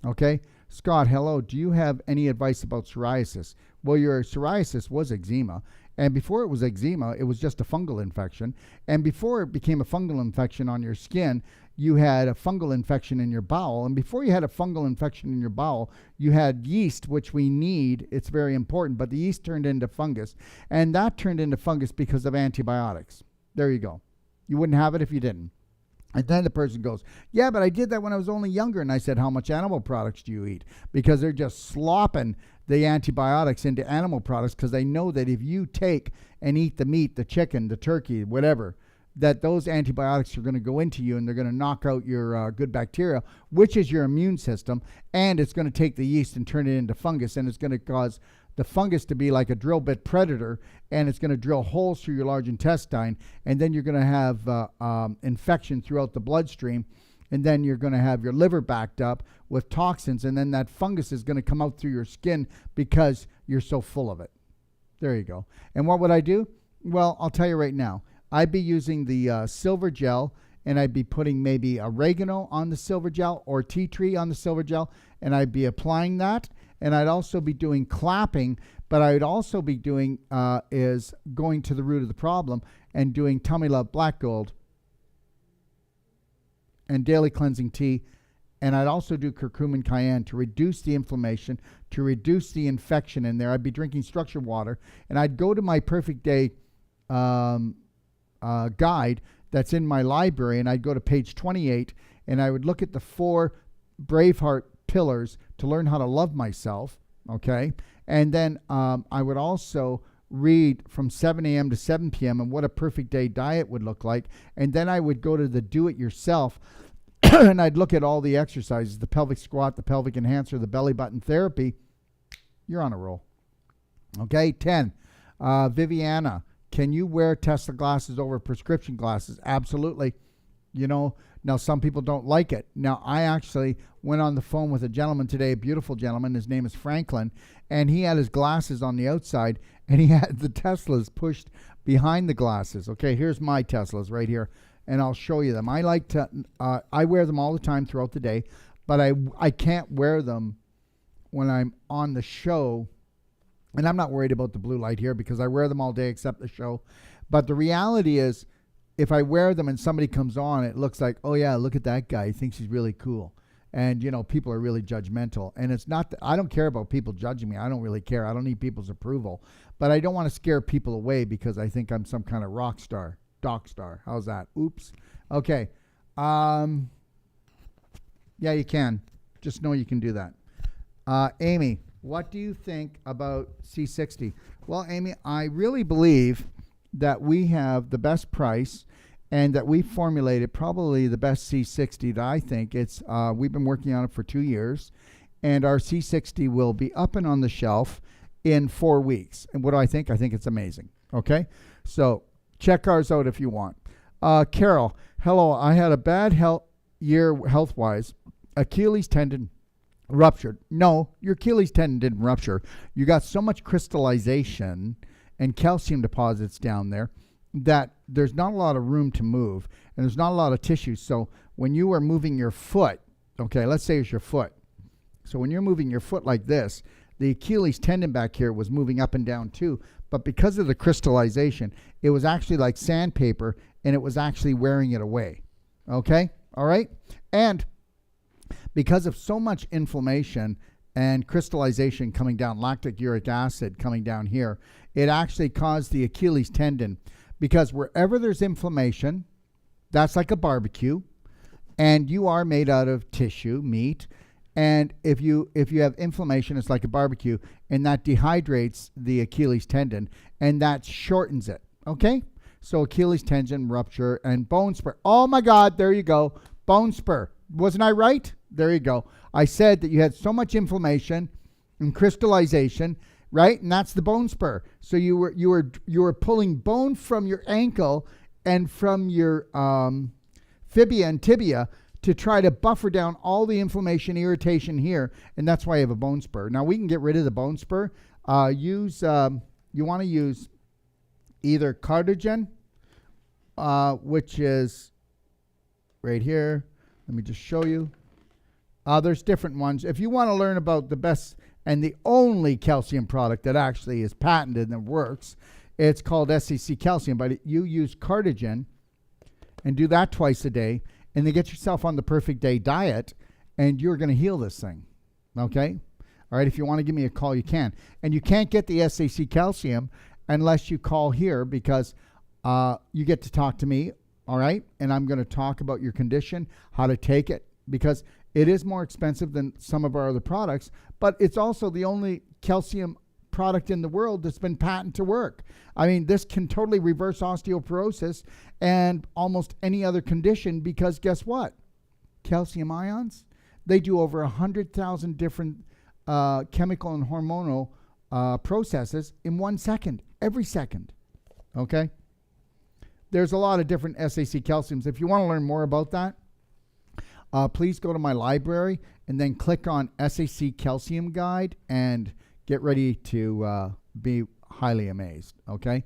Okay? Scott, hello. Do you have any advice about psoriasis? Well, your psoriasis was eczema. And before it was eczema, it was just a fungal infection. And before it became a fungal infection on your skin, you had a fungal infection in your bowel. And before you had a fungal infection in your bowel, you had yeast, which we need. It's very important. But the yeast turned into fungus. And that turned into fungus because of antibiotics. There you go. You wouldn't have it if you didn't. And then the person goes, yeah, but I did that when I was only younger. And I said, how much animal products do you eat? Because they're just slopping the antibiotics into animal products because they know that if you take and eat the meat, the chicken, the turkey, whatever, that those antibiotics are going to go into you and they're going to knock out your good bacteria, which is your immune system, and it's going to take the yeast and turn it into fungus, and it's going to cause the fungus to be like a drill bit predator, and it's going to drill holes through your large intestine, and then you're going to have infection throughout the bloodstream, and then you're going to have your liver backed up with toxins, and then that fungus is going to come out through your skin because you're so full of it. There you go. And what would I do? Well, I'll tell you right now. I'd be using the silver gel, and I'd be putting maybe oregano on the silver gel or tea tree on the silver gel, and I'd be applying that. And I'd also be doing clapping, but I'd also be doing is going to the root of the problem and doing Tummy Love Black Gold and daily cleansing tea. And I'd also do curcumin cayenne to reduce the inflammation, to reduce the infection in there. I'd be drinking structured water, and I'd go to my Perfect Day guide that's in my library, and I'd go to page 28, and I would look at the 4 Braveheart pillars to learn how to love myself, okay? And then I would also read from 7 a.m. to 7 p.m. and what a perfect day diet would look like. And then I would go to the do-it-yourself, and I'd look at all the exercises, the pelvic squat, the pelvic enhancer, the belly button therapy. You're on a roll. Okay, 10. Viviana, can you wear Tesla glasses over prescription glasses? Absolutely. Now, some people don't like it. Now, I actually went on the phone with a gentleman today, a beautiful gentleman. His name is Franklin, and he had his glasses on the outside, and he had the Teslas pushed behind the glasses. Okay, here's my Teslas right here, and I'll show you them. I like to, I wear them all the time throughout the day, but I can't wear them when I'm on the show, and I'm not worried about the blue light here because I wear them all day except the show. But the reality is, if I wear them and somebody comes on, it looks like, oh yeah, look at that guy. He thinks he's really cool. And, people are really judgmental. And it's not that I don't care about people judging me. I don't really care. I don't need people's approval. But I don't want to scare people away because I think I'm some kind of rock star, doc star. How's that? Oops. Okay. Yeah, you can. Just know you can do that. Amy, what do you think about C60? Well, Amy, I really believe that we have the best price and that we formulated probably the best C60 that I think. It's we've been working on it for 2 years, and our C60 will be up and on the shelf in 4 weeks. And what do I think? I think it's amazing. Okay, so check ours out if you want. Carol, hello. I had a bad year health-wise. Achilles tendon ruptured. No, your Achilles tendon didn't rupture. You got so much crystallization and calcium deposits down there that there's not a lot of room to move, and there's not a lot of tissue. So when you are moving your foot, okay, let's say it's your foot. So when you're moving your foot like this, the Achilles tendon back here was moving up and down too, but because of the crystallization, it was actually like sandpaper, and it was actually wearing it away. Okay? All right? And because of so much inflammation and crystallization coming down, lactic uric acid coming down here, it actually caused the Achilles tendon, because wherever there's inflammation, that's like a barbecue, and you are made out of tissue, meat, and if you have inflammation, it's like a barbecue, and that dehydrates the Achilles tendon, and that shortens it, okay? So Achilles tendon rupture and bone spur. Oh my God, there you go, bone spur. Wasn't I right? There you go. I said that you had so much inflammation and crystallization, right? And that's the bone spur. So you were pulling bone from your ankle and from your fibia and tibia to try to buffer down all the inflammation, irritation here, and that's why you have a bone spur. Now we can get rid of the bone spur. You want to use either Cardigan, which is right here. Let me just show you. There's different ones. If you want to learn about the best and the only calcium product that actually is patented and works, it's called SCC Calcium. But you use Cardigan and do that twice a day, and then get yourself on the perfect day diet, and you're going to heal this thing. Okay? All right, if you want to give me a call, you can. And you can't get the SCC Calcium unless you call here, because you get to talk to me, all right? And I'm going to talk about your condition, how to take it, because it is more expensive than some of our other products, but it's also the only calcium product in the world that's been patented to work. I mean, this can totally reverse osteoporosis and almost any other condition, because guess what? Calcium ions, they do over 100,000 different chemical and hormonal processes in 1 second, every second, okay? There's a lot of different SAC calciums. If you want to learn more about that, please go to my library and then click on SAC Calcium Guide and get ready to be highly amazed, okay?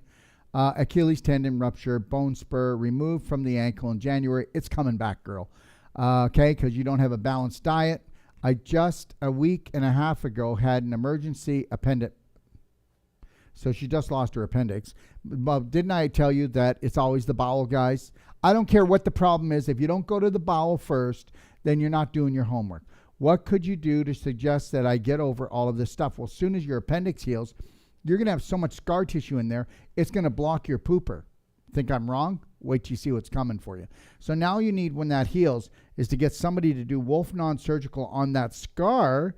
Achilles tendon rupture, bone spur removed from the ankle in January. It's coming back, girl, okay, because you don't have a balanced diet. I just a week and a half ago had an emergency appendix. So she just lost her appendix. But didn't I tell you that it's always the bowel, guys? I don't care what the problem is. If you don't go to the bowel first, then you're not doing your homework. What could you do to suggest that I get over all of this stuff? Well, as soon as your appendix heals, you're going to have so much scar tissue in there, it's going to block your pooper. Think I'm wrong? Wait till you see what's coming for you. So now you need, when that heals, is to get somebody to do Wolfe non-surgical on that scar,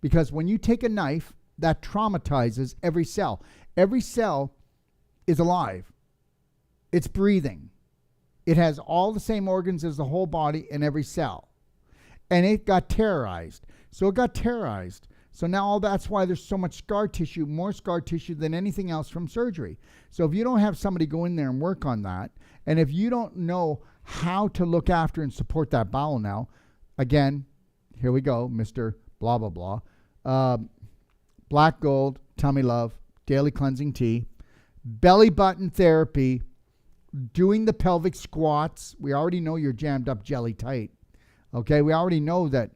because when you take a knife, that traumatizes every cell. Every cell is alive. It's breathing. It has all the same organs as the whole body in every cell. And it got terrorized. So it got terrorized. So now that's why there's so much scar tissue, more scar tissue than anything else from surgery. So if you don't have somebody go in there and work on that, and if you don't know how to look after and support that bowel now, again, here we go, Mr. Blah, blah, blah. Black Gold, Tummy Love, Daily Cleansing Tea, belly button therapy, doing the pelvic squats. We already know you're jammed up jelly tight. Okay, we already know that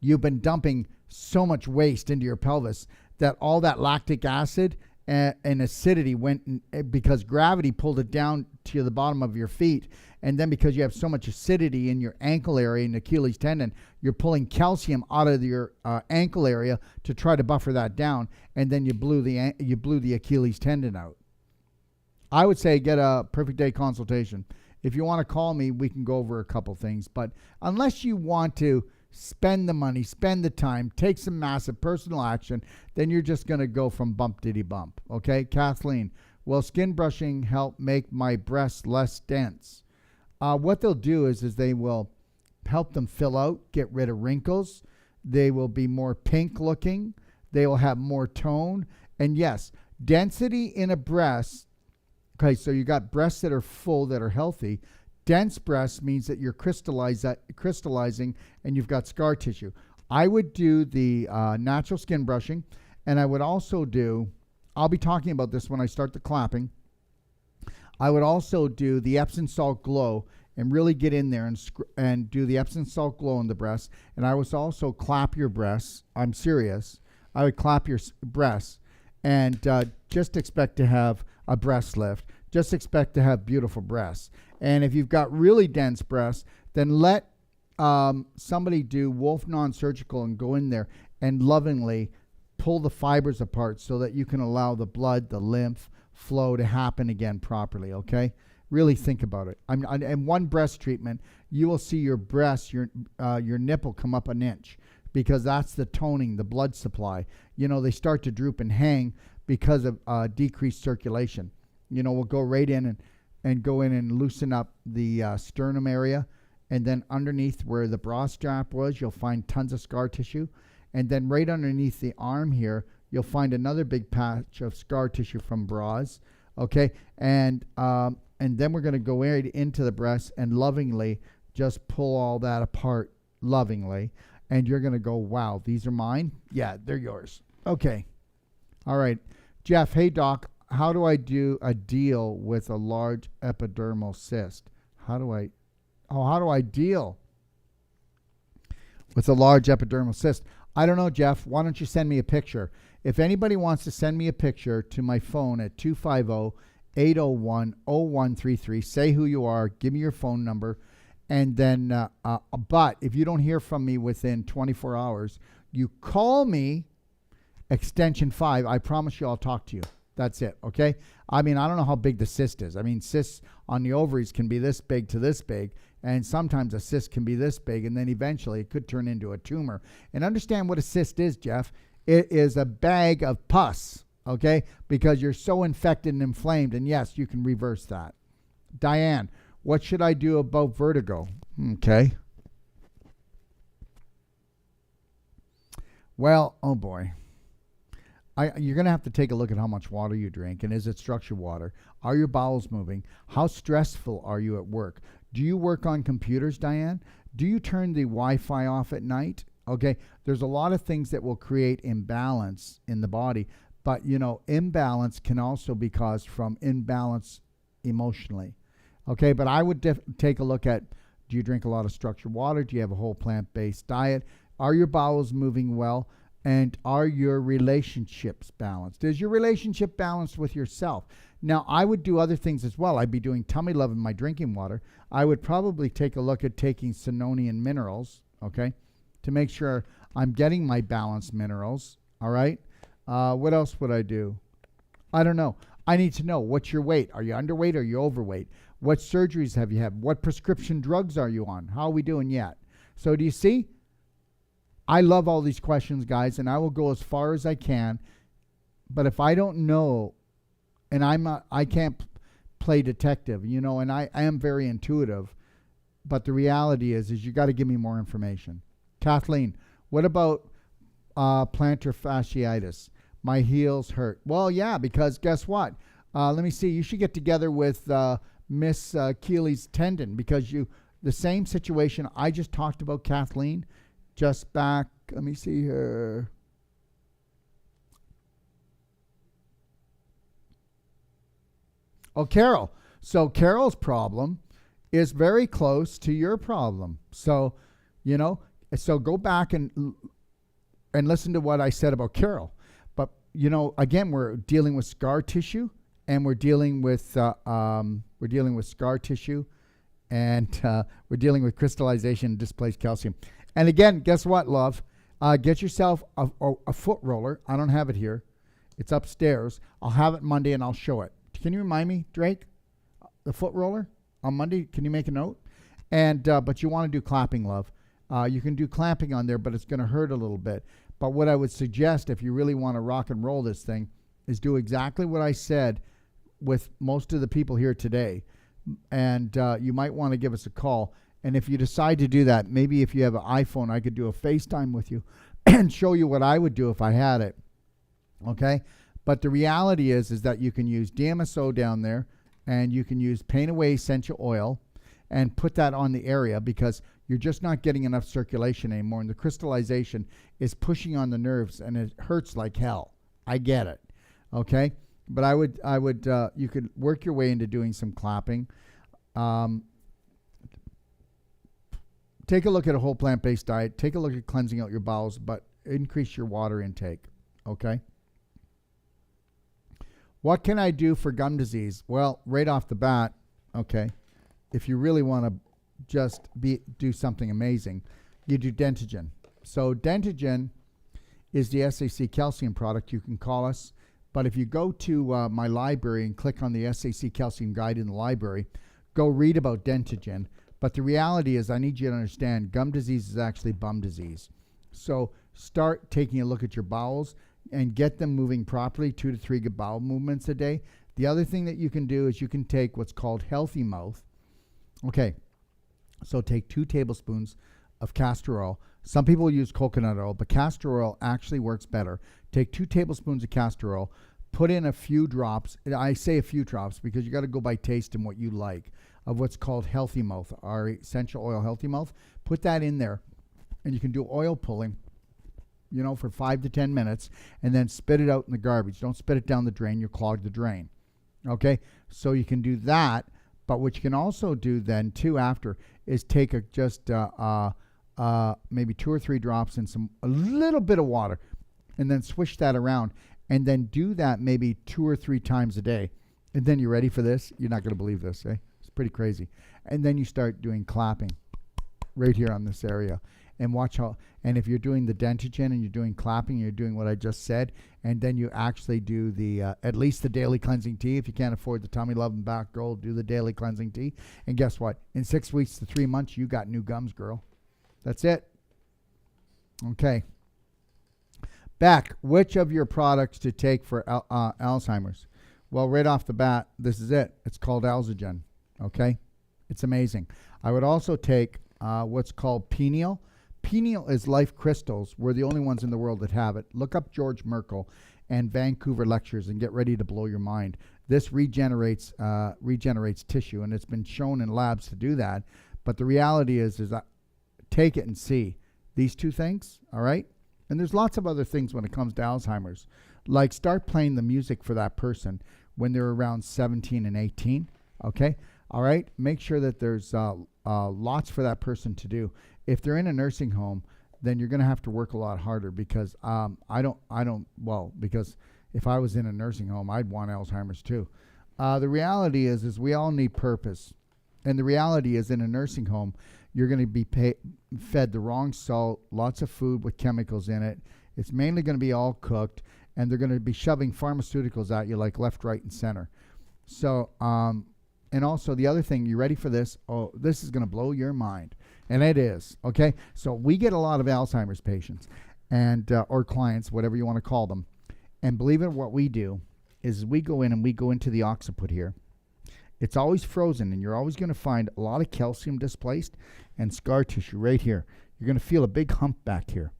you've been dumping so much waste into your pelvis that all that lactic acid and acidity went because gravity pulled it down to the bottom of your feet. And then because you have so much acidity in your ankle area and Achilles tendon, you're pulling calcium out of your ankle area to try to buffer that down. And then you blew the Achilles tendon out. I would say get a perfect day consultation. If you want to call me, we can go over a couple things. But unless you want to spend the money, spend the time, take some massive personal action, then you're just going to go from bump diddy bump. Okay, Kathleen, will skin brushing help make my breasts less dense? What they'll do is they will help them fill out, get rid of wrinkles. They will be more pink looking. They will have more tone. And yes, density in a breast. Okay, so you got breasts that are full, that are healthy. Dense breasts means that you're crystallizing and you've got scar tissue. I would do the natural skin brushing, and I would also do, I'll be talking about this when I start the clapping. I would also do the Epsom salt glow and really get in there and do the Epsom salt glow in the breast. And I would also clap your breasts. I'm serious. I would clap your breasts and just expect to have a breast lift. Just expect to have beautiful breasts. And if you've got really dense breasts, then let somebody do Wolfe non-surgical and go in there and lovingly pull the fibers apart so that you can allow the blood, the lymph flow to happen again properly, okay? Really think about it. And one breast treatment, you will see your breast, your nipple come up an inch because that's the toning, the blood supply. You know, they start to droop and hang because of decreased circulation. You know, we'll go right in and go in and loosen up the sternum area. And then underneath where the bra strap was, you'll find tons of scar tissue. And then right underneath the arm here, you'll find another big patch of scar tissue from bras. Okay. And then we're going to go right into the breast and lovingly just pull all that apart lovingly. And you're going to go, wow, these are mine? Yeah, they're yours. Okay. All right. Jeff, hey, doc. How do I do a deal with a large epidermal cyst? How do I deal with a large epidermal cyst? I don't know, Jeff. Why don't you send me a picture? If anybody wants to send me a picture to my phone at 250-801-0133, say who you are, give me your phone number, and then, but if you don't hear from me within 24 hours, you call me, extension 5. I promise you I'll talk to you. That's it, okay? I mean, I don't know how big the cyst is. I mean, cysts on the ovaries can be this big to this big, and sometimes a cyst can be this big, and then eventually it could turn into a tumor. And understand what a cyst is, Jeff. It is a bag of pus, okay? Because you're so infected and inflamed, and yes, you can reverse that. Diane, what should I do about vertigo? Okay. Well, oh boy. You're going to have to take a look at how much water you drink, and is it structured water? Are your bowels moving? How stressful are you at work? Do you work on computers, Diane? Do you turn the Wi-Fi off at night? Okay, there's a lot of things that will create imbalance in the body, but, you know, imbalance can also be caused from imbalance emotionally. Okay, but I would take a look at, do you drink a lot of structured water? Do you have a whole plant-based diet? Are your bowels moving well? And are your relationships balanced? Is your relationship balanced with yourself? Now, I would do other things as well. I'd be doing tummy love in my drinking water. I would probably take a look at taking Sinonian minerals, okay, to make sure I'm getting my balanced minerals, all right? What else would I do? I don't know. I need to know, what's your weight? Are you underweight or are you overweight? What surgeries have you had? What prescription drugs are you on? How are we doing yet? So do you see? I love all these questions, guys, and I will go as far as I can. But if I don't know, and I can't play detective, you know, and I am very intuitive, but the reality is you got to give me more information. Kathleen, what about plantar fasciitis. My heels hurt. Well, yeah, because guess what? Let me see. You should get together with Miss Achilles Tendon, because the same situation I just talked about, Kathleen, just back. Let me see here. Oh, Carol. So Carol's problem is very close to your problem. So, so go back and listen to what I said about Carol. But, again, we're dealing with scar tissue, and we're dealing with scar tissue, and we're dealing with crystallization and displaced calcium. And again, guess what, love? Get yourself a foot roller. I don't have it here. It's upstairs. I'll have it Monday, and I'll show it. Can you remind me, Drake? The foot roller on Monday? Can you make a note? And but you want to do clapping, love. You can do clamping on there, but it's going to hurt a little bit. But what I would suggest, if you really want to rock and roll this thing, is do exactly what I said with most of the people here today. And you might want to give us a call. And if you decide to do that, maybe if you have an iPhone, I could do a FaceTime with you and show you what I would do if I had it. Okay? But the reality is that you can use DMSO down there, and you can use Pain Away essential oil and put that on the area, because you're just not getting enough circulation anymore, and the crystallization is pushing on the nerves, and it hurts like hell. I get it. Okay? But I would you could work your way into doing some clapping. Take a look at a whole plant-based diet. Take a look at cleansing out your bowels, but increase your water intake. Okay? What can I do for gum disease? Well, right off the bat, okay, if you really want to just do something amazing, you do Dentagen. So Dentagen is the SAC calcium product. You can call us. But if you go to my library and click on the SAC calcium guide in the library, go read about Dentagen. But the reality is, I need you to understand, gum disease is actually bum disease. So start taking a look at your bowels and get them moving properly, 2 to 3 good bowel movements a day. The other thing that you can do is you can take what's called Healthy Mouth. Okay, so take 2 tablespoons of castor oil. Some people use coconut oil, but castor oil actually works better. Take 2 tablespoons of castor oil, put in a few drops. I say a few drops because you got to go by taste and what you like, of what's called Healthy Mouth, our essential oil Healthy Mouth. Put that in there, and you can do oil pulling, for 5 to 10 minutes, and then spit it out in the garbage. Don't spit it down the drain. You'll clog the drain. Okay? So you can do that, but what you can also do then, too, after, is take maybe 2 or 3 drops in a little bit of water, and then swish that around, and then do that maybe 2 or 3 times a day. And then you're ready for this? You're not going to believe this, eh? It's pretty crazy. And then you start doing clapping right here on this area. And watch how, and if you're doing the Dentagen and you're doing clapping, you're doing what I just said, and then you actually do the, at least the daily cleansing tea. If you can't afford the Tummy Love and Back Girl, do the daily cleansing tea. And guess what? In 6 weeks to 3 months, you got new gums, girl. That's it. Okay. Beck, which of your products to take for Alzheimer's? Well, right off the bat, this is it. It's called Alzagen. Okay? It's amazing. I would also take what's called Pineal. Pineal is life crystals. We're the only ones in the world that have it. Look up George Merkel and Vancouver lectures and get ready to blow your mind. This regenerates tissue, and it's been shown in labs to do that. But the reality is that take it and see. These 2 things, all right? And there's lots of other things when it comes to Alzheimer's. Like start playing the music for that person when they're around 17 and 18, okay? All right? Make sure that there's lots for that person to do. If they're in a nursing home, then you're going to have to work a lot harder, because because if I was in a nursing home, I'd want Alzheimer's too. The reality is we all need purpose. And the reality is, in a nursing home, you're going to be fed the wrong salt, lots of food with chemicals in it. It's mainly going to be all cooked, and they're going to be shoving pharmaceuticals at you like left, right, and center. So, and also the other thing, you ready for this? Oh, this is going to blow your mind. And it is, okay? So we get a lot of Alzheimer's patients and or clients, whatever you want to call them. And believe it, what we do is we go in and we go into the occiput here. It's always frozen, and you're always going to find a lot of calcium displaced and scar tissue right here. You're going to feel a big hump back here.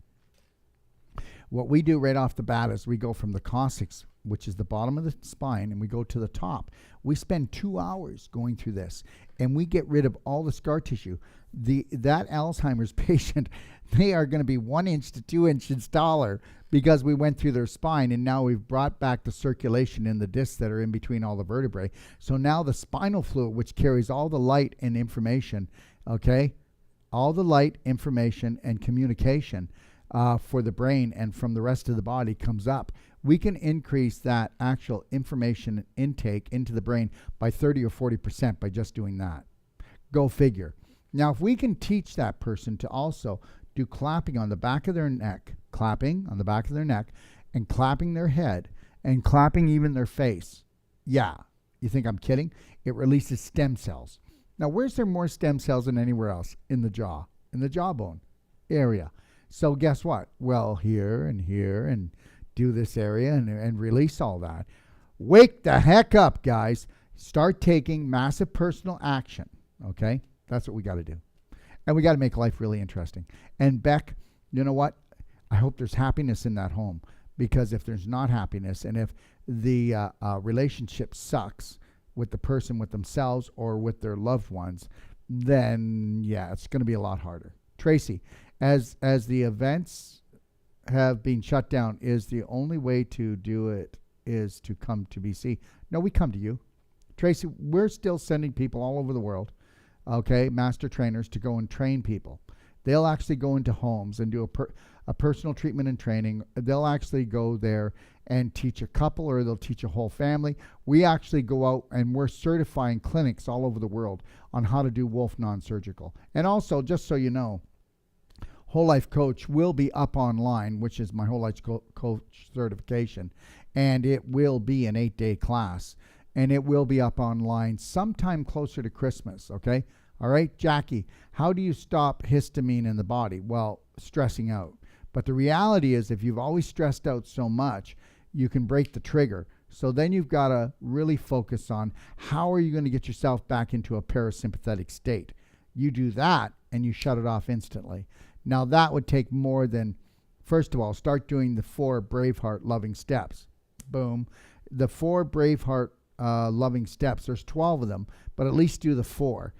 What we do right off the bat is we go from the coccyx, which is the bottom of the spine, and we go to the top. We spend 2 hours going through this, and we get rid of all the scar tissue. That Alzheimer's patient, they are going to be 1 inch to 2 inches taller because we went through their spine, and now we've brought back the circulation in the discs that are in between all the vertebrae. So now the spinal fluid, which carries all the light and information, okay, all the light, information, and communication for the brain and from the rest of the body comes up. We can increase that actual information intake into the brain by 30 or 40% by just doing that. Go figure. Now, if we can teach that person to also do clapping on the back of their neck, clapping on the back of their neck, and clapping their head, and clapping even their face. Yeah, you think I'm kidding? It releases stem cells. Now, where's there more stem cells than anywhere else? In the jaw, in the jawbone area. So guess what? Well, here, and do this area and release all that. Wake the heck up, guys. Start taking massive personal action, okay? That's what we got to do. And we got to make life really interesting. And Beck, you know what? I hope there's happiness in that home, because if there's not happiness, and if the relationship sucks with the person, with themselves, or with their loved ones, then yeah, it's going to be a lot harder. Tracy, as the events have been shut down, is the only way to do it is to come to BC? No, we come to you. Tracy, we're still sending people all over the world, okay, master trainers, to go and train people. They'll actually go into homes and do a personal treatment and training. They'll actually go there and teach a couple, or they'll teach a whole family. We actually go out and we're certifying clinics all over the world on how to do Wolfe non-surgical. And also, just so you know, Whole Life Coach will be up online, which is my Whole Life Coach certification, and it will be an 8-day class, and it will be up online sometime closer to Christmas, okay? All right, Jackie, how do you stop histamine in the body? Well, stressing out. But the reality is, if you've always stressed out so much, you can break the trigger. So then you've got to really focus on how are you going to get yourself back into a parasympathetic state. You do that, and you shut it off instantly. Now, that would take more than, first of all, start doing the 4 Braveheart loving steps. Boom. The 4 Braveheart loving steps, there's 12 of them, but at least do the 4.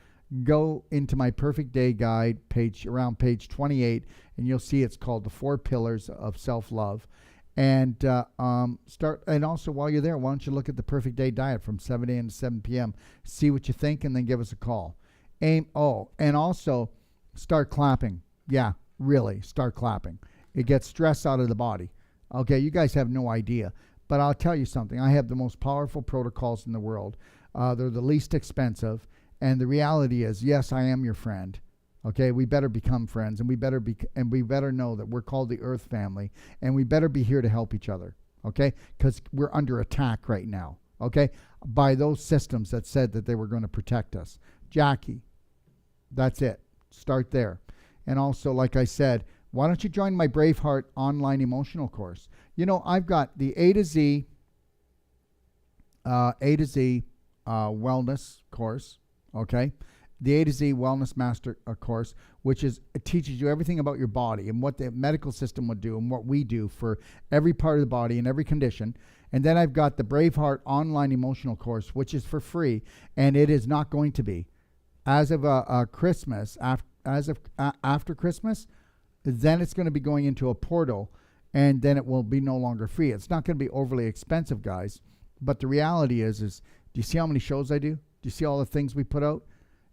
Go into my Perfect Day Guide page, around page 28, and you'll see it's called the 4 Pillars of Self-Love. And start, and also while you're there, why don't you look at the Perfect Day Diet from 7 a.m. to 7 p.m., see what you think, and then give us a call. And also start clapping. Yeah, really, start clapping. It gets stress out of the body. Okay, you guys have no idea. But I'll tell you something. I have the most powerful protocols in the world. They're the least expensive. And the reality is, yes, I am your friend. Okay, we better become friends, and we better know that we're called the Earth family, and we better be here to help each other. Okay, because we're under attack right now. Okay, by those systems that said that they were going to protect us. Jackie, that's it. Start there. And also, like I said, why don't you join my Braveheart online emotional course? You know, I've got the A to Z wellness course, okay? The A to Z Wellness Master course, which is, it teaches you everything about your body and what the medical system would do and what we do for every part of the body and every condition. And then I've got the Braveheart online emotional course, which is for free, and it is not going to be. As of Christmas, after Christmas, then it's going to be going into a portal, and then it will be no longer free. It's not going to be overly expensive, guys. But the reality is do you see how many shows I do? Do you see all the things we put out?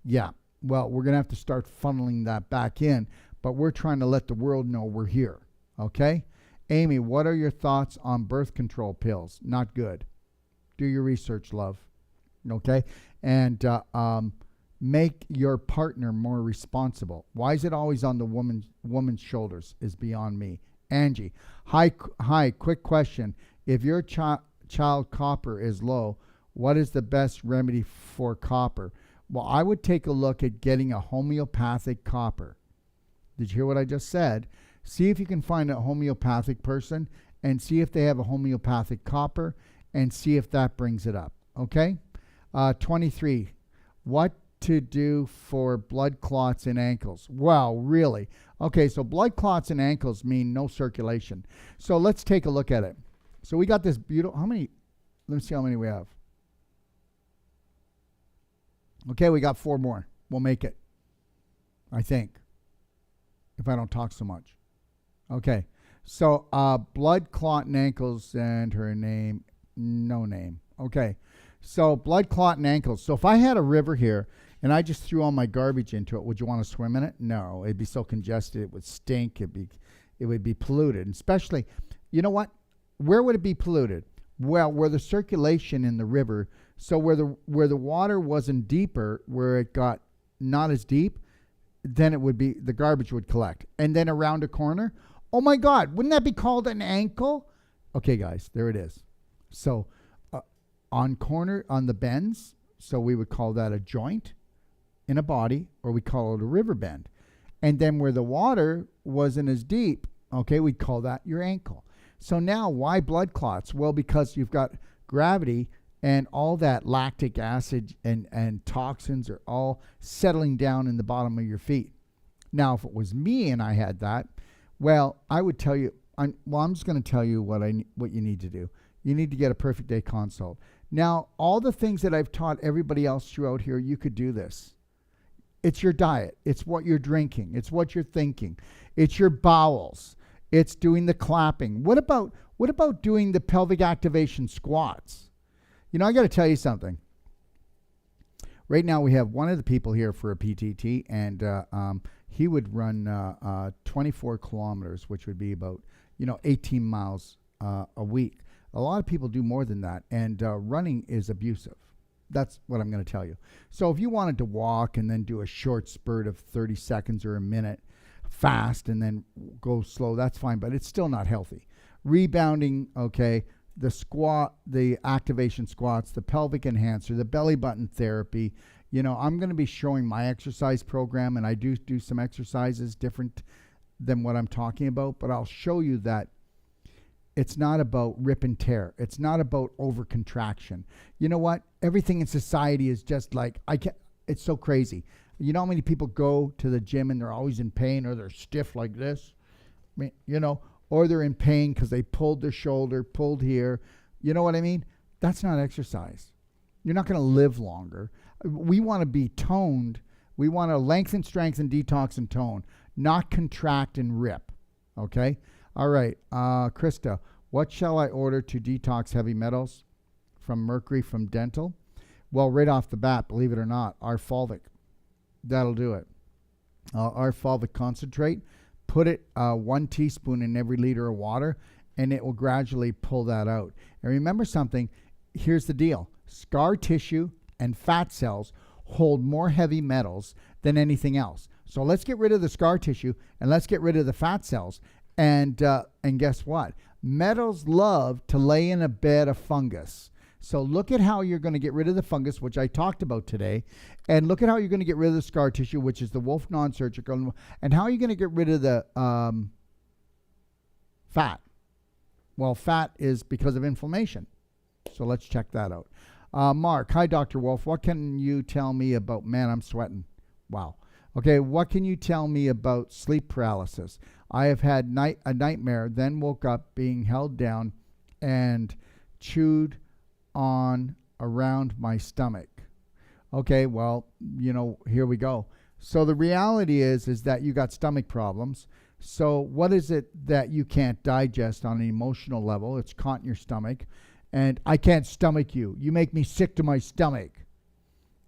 Yeah. Well, we're going to have to start funneling that back in, but we're trying to let the world know we're here. Okay? Amy, what are your thoughts on birth control pills? Not good. Do your research, love. Okay? And make your partner more responsible. Why is it always on the woman's shoulders is beyond me. Angie, hi, quick question. If your child copper is low, what is the best remedy for copper? Well, I would take a look at getting a homeopathic copper. Did you hear what I just said? See if you can find a homeopathic person and see if they have a homeopathic copper and see if that brings it up. Okay? 23. What to do for blood clots in ankles? Well, really, Okay, so blood clots in ankles mean no circulation. So let's take a look at it. So we got this beautiful, how many, let me see how many we have. Okay, we got 4 more. We'll make it, I think, if I don't talk so much. Okay, so blood clot in ankles, and her name, no name. Okay, so blood clot in ankles. So if I had a river here and I just threw all my garbage into it, would you want to swim in it? No, it'd be so congested, it would stink, it would be polluted. Especially, you know what? Where would it be polluted? Well, where the circulation in the river, so where the water wasn't deeper, where it got not as deep, then it would be, the garbage would collect. And then around a corner, oh my God, wouldn't that be called an ankle? Okay, guys, there it is. So on the bends, so we would call that a joint in a body, or we call it a river bend. And then where the water wasn't as deep, okay, we'd call that your ankle. So now, why blood clots? Well, because you've got gravity and all that lactic acid and toxins are all settling down in the bottom of your feet. Now, if it was me and I had that, well, I would tell you, I'm just going to tell you what you need to do. You need to get a perfect day consult. Now, all the things that I've taught everybody else throughout here, you could do this. It's your diet. It's what you're drinking. It's what you're thinking. It's your bowels. It's doing the clapping. What about doing the pelvic activation squats? You know, I got to tell you something. Right now we have one of the people here for a PTT, and he would run 24 kilometers, which would be about, 18 miles a week. A lot of people do more than that, and running is abusive. That's what I'm going to tell you. So if you wanted to walk and then do a short spurt of 30 seconds or a minute fast and then go slow, that's fine, but it's still not healthy. Rebounding, okay, the squat, the activation squats, the pelvic enhancer, the belly button therapy. I'm going to be showing my exercise program, and I do some exercises different than what I'm talking about, but I'll show you that it's not about rip and tear. It's not about over contraction. You know what? Everything in society is just like, it's so crazy. You know how many people go to the gym and they're always in pain, or they're stiff like this? I mean, or they're in pain because they pulled their shoulder, pulled here. You know what I mean? That's not exercise. You're not going to live longer. We want to be toned. We want to lengthen, strengthen, detox, and tone, not contract and rip. Okay? All right. Krista, what shall I order to detox heavy metals from mercury from dental? Well, right off the bat, believe it or not, our Fulvic. That'll do it. Our Fulvic concentrate, put it 1 teaspoon in every liter of water, and it will gradually pull that out. And remember something, here's the deal. Scar tissue and fat cells hold more heavy metals than anything else. So let's get rid of the scar tissue and let's get rid of the fat cells. And guess what? Metals love to lay in a bed of fungus. So look at how you're going to get rid of the fungus, which I talked about today, and look at how you're going to get rid of the scar tissue, which is the Wolfe non-surgical, and how you're going to get rid of the fat. Well, fat is because of inflammation. So let's check that out. Mark, hi, Dr. Wolfe. What can you tell me about, man, I'm sweating. Wow. Okay, what can you tell me about sleep paralysis? I have had a nightmare, then woke up being held down and chewed on around my stomach. Okay, well, here we go. So the reality is that you got stomach problems. So what is it that you can't digest on an emotional level? It's caught in your stomach. And I can't stomach you. You make me sick to my stomach.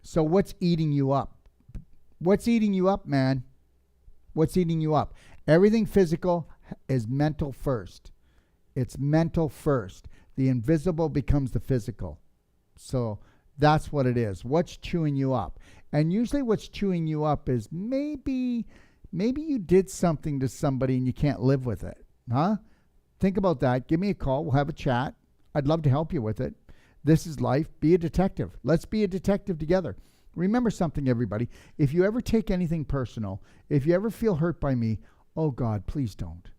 So what's eating you up? What's eating you up, man? What's eating you up? Everything physical is mental first. It's mental first. The invisible becomes the physical. So that's what it is. What's chewing you up? And usually what's chewing you up is maybe you did something to somebody and you can't live with it. Huh? Think about that. Give me a call. We'll have a chat. I'd love to help you with it. This is life. Be a detective. Let's be a detective together. Remember something, everybody. If you ever take anything personal, if you ever feel hurt by me, oh God, please don't.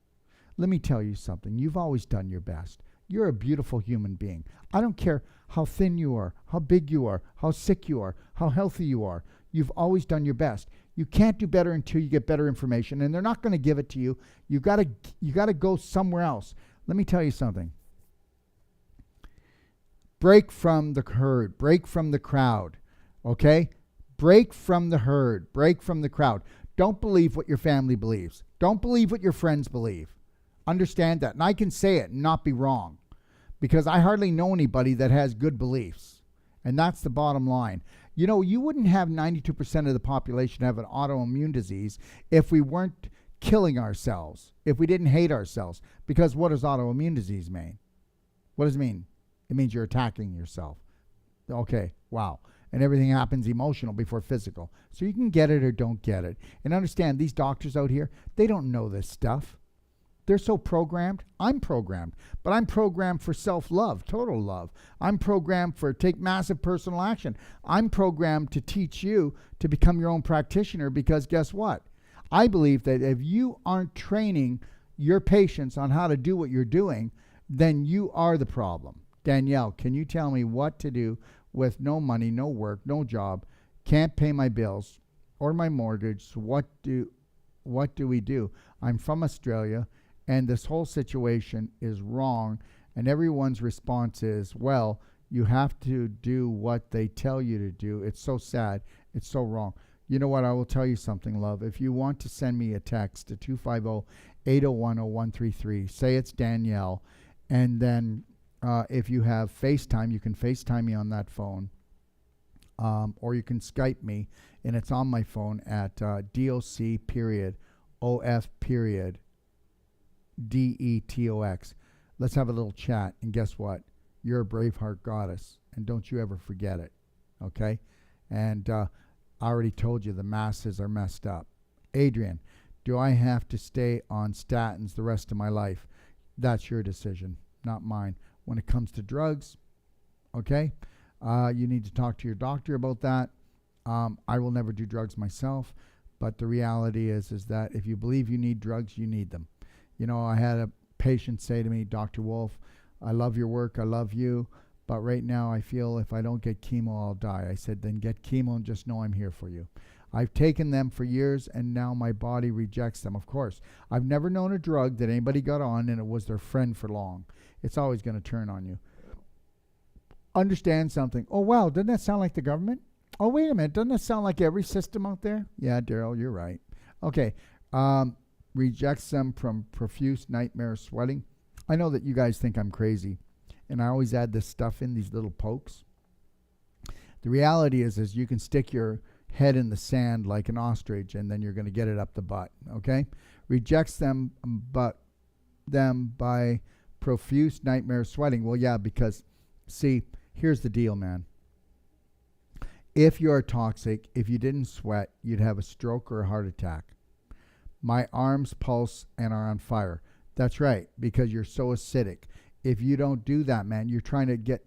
Let me tell you something. You've always done your best. You're a beautiful human being. I don't care how thin you are, how big you are, how sick you are, how healthy you are. You've always done your best. You can't do better until you get better information, and they're not going to give it to you. You got to go somewhere else. Let me tell you something. Break from the herd. Break from the crowd. Okay? Break from the herd. Break from the crowd. Don't believe what your family believes. Don't believe what your friends believe. Understand that. And I can say it and not be wrong, because I hardly know anybody that has good beliefs. And that's the bottom line. You know, you wouldn't have 92% of the population have an autoimmune disease if we weren't killing ourselves, if we didn't hate ourselves. Because what does autoimmune disease mean? What does it mean? It means you're attacking yourself. Okay, wow. And everything happens emotional before physical. So you can get it or don't get it. And understand, these doctors out here, they don't know this stuff. They're so programmed. I'm programmed. But I'm programmed for self-love, total love. I'm programmed for take massive personal action. I'm programmed to teach you to become your own practitioner, because guess what? I believe that if you aren't training your patients on how to do what you're doing, then you are the problem. Danielle, can you tell me what to do with no money, no work, no job, can't pay my bills or my mortgage? So what do we do? I'm from Australia, and this whole situation is wrong, and everyone's response is, well, you have to do what they tell you to do. It's so sad. It's so wrong. You know what? I will tell you something, love. If you want to send me a text to 250-801-0133, say it's Danielle, and then if you have FaceTime, you can FaceTime me on that phone, or you can Skype me, and it's on my phone at DOC.OF.DETOX. Let's have a little chat, and guess what? You're a Braveheart goddess, and don't you ever forget it, okay? And I already told you the masses are messed up. Adrian, do I have to stay on statins the rest of my life? That's your decision, not mine. When it comes to drugs, okay, you need to talk to your doctor about that. I will never do drugs myself, but the reality is that if you believe you need drugs, you need them. You know, I had a patient say to me, Dr. Wolfe, I love your work, I love you, but right now I feel if I don't get chemo, I'll die. I said, then get chemo and just know I'm here for you. I've taken them for years, and now my body rejects them. Of course, I've never known a drug that anybody got on and it was their friend for long. It's always going to turn on you. Understand something. Oh, wow, doesn't that sound like the government? Oh, wait a minute. Doesn't that sound like every system out there? Yeah, Darrell, you're right. Okay. Rejects them from profuse nightmare sweating. I know that you guys think I'm crazy, and I always add this stuff in, these little pokes. The reality is you can stick your head in the sand like an ostrich, and then you're going to get it up the butt, okay? Rejects them, but them by profuse nightmare sweating. Well, yeah, because, see, here's the deal, man. If you're toxic, if you didn't sweat, you'd have a stroke or a heart attack. My arms pulse and are on fire. That's right, because you're so acidic. If you don't do that, man, you're trying to get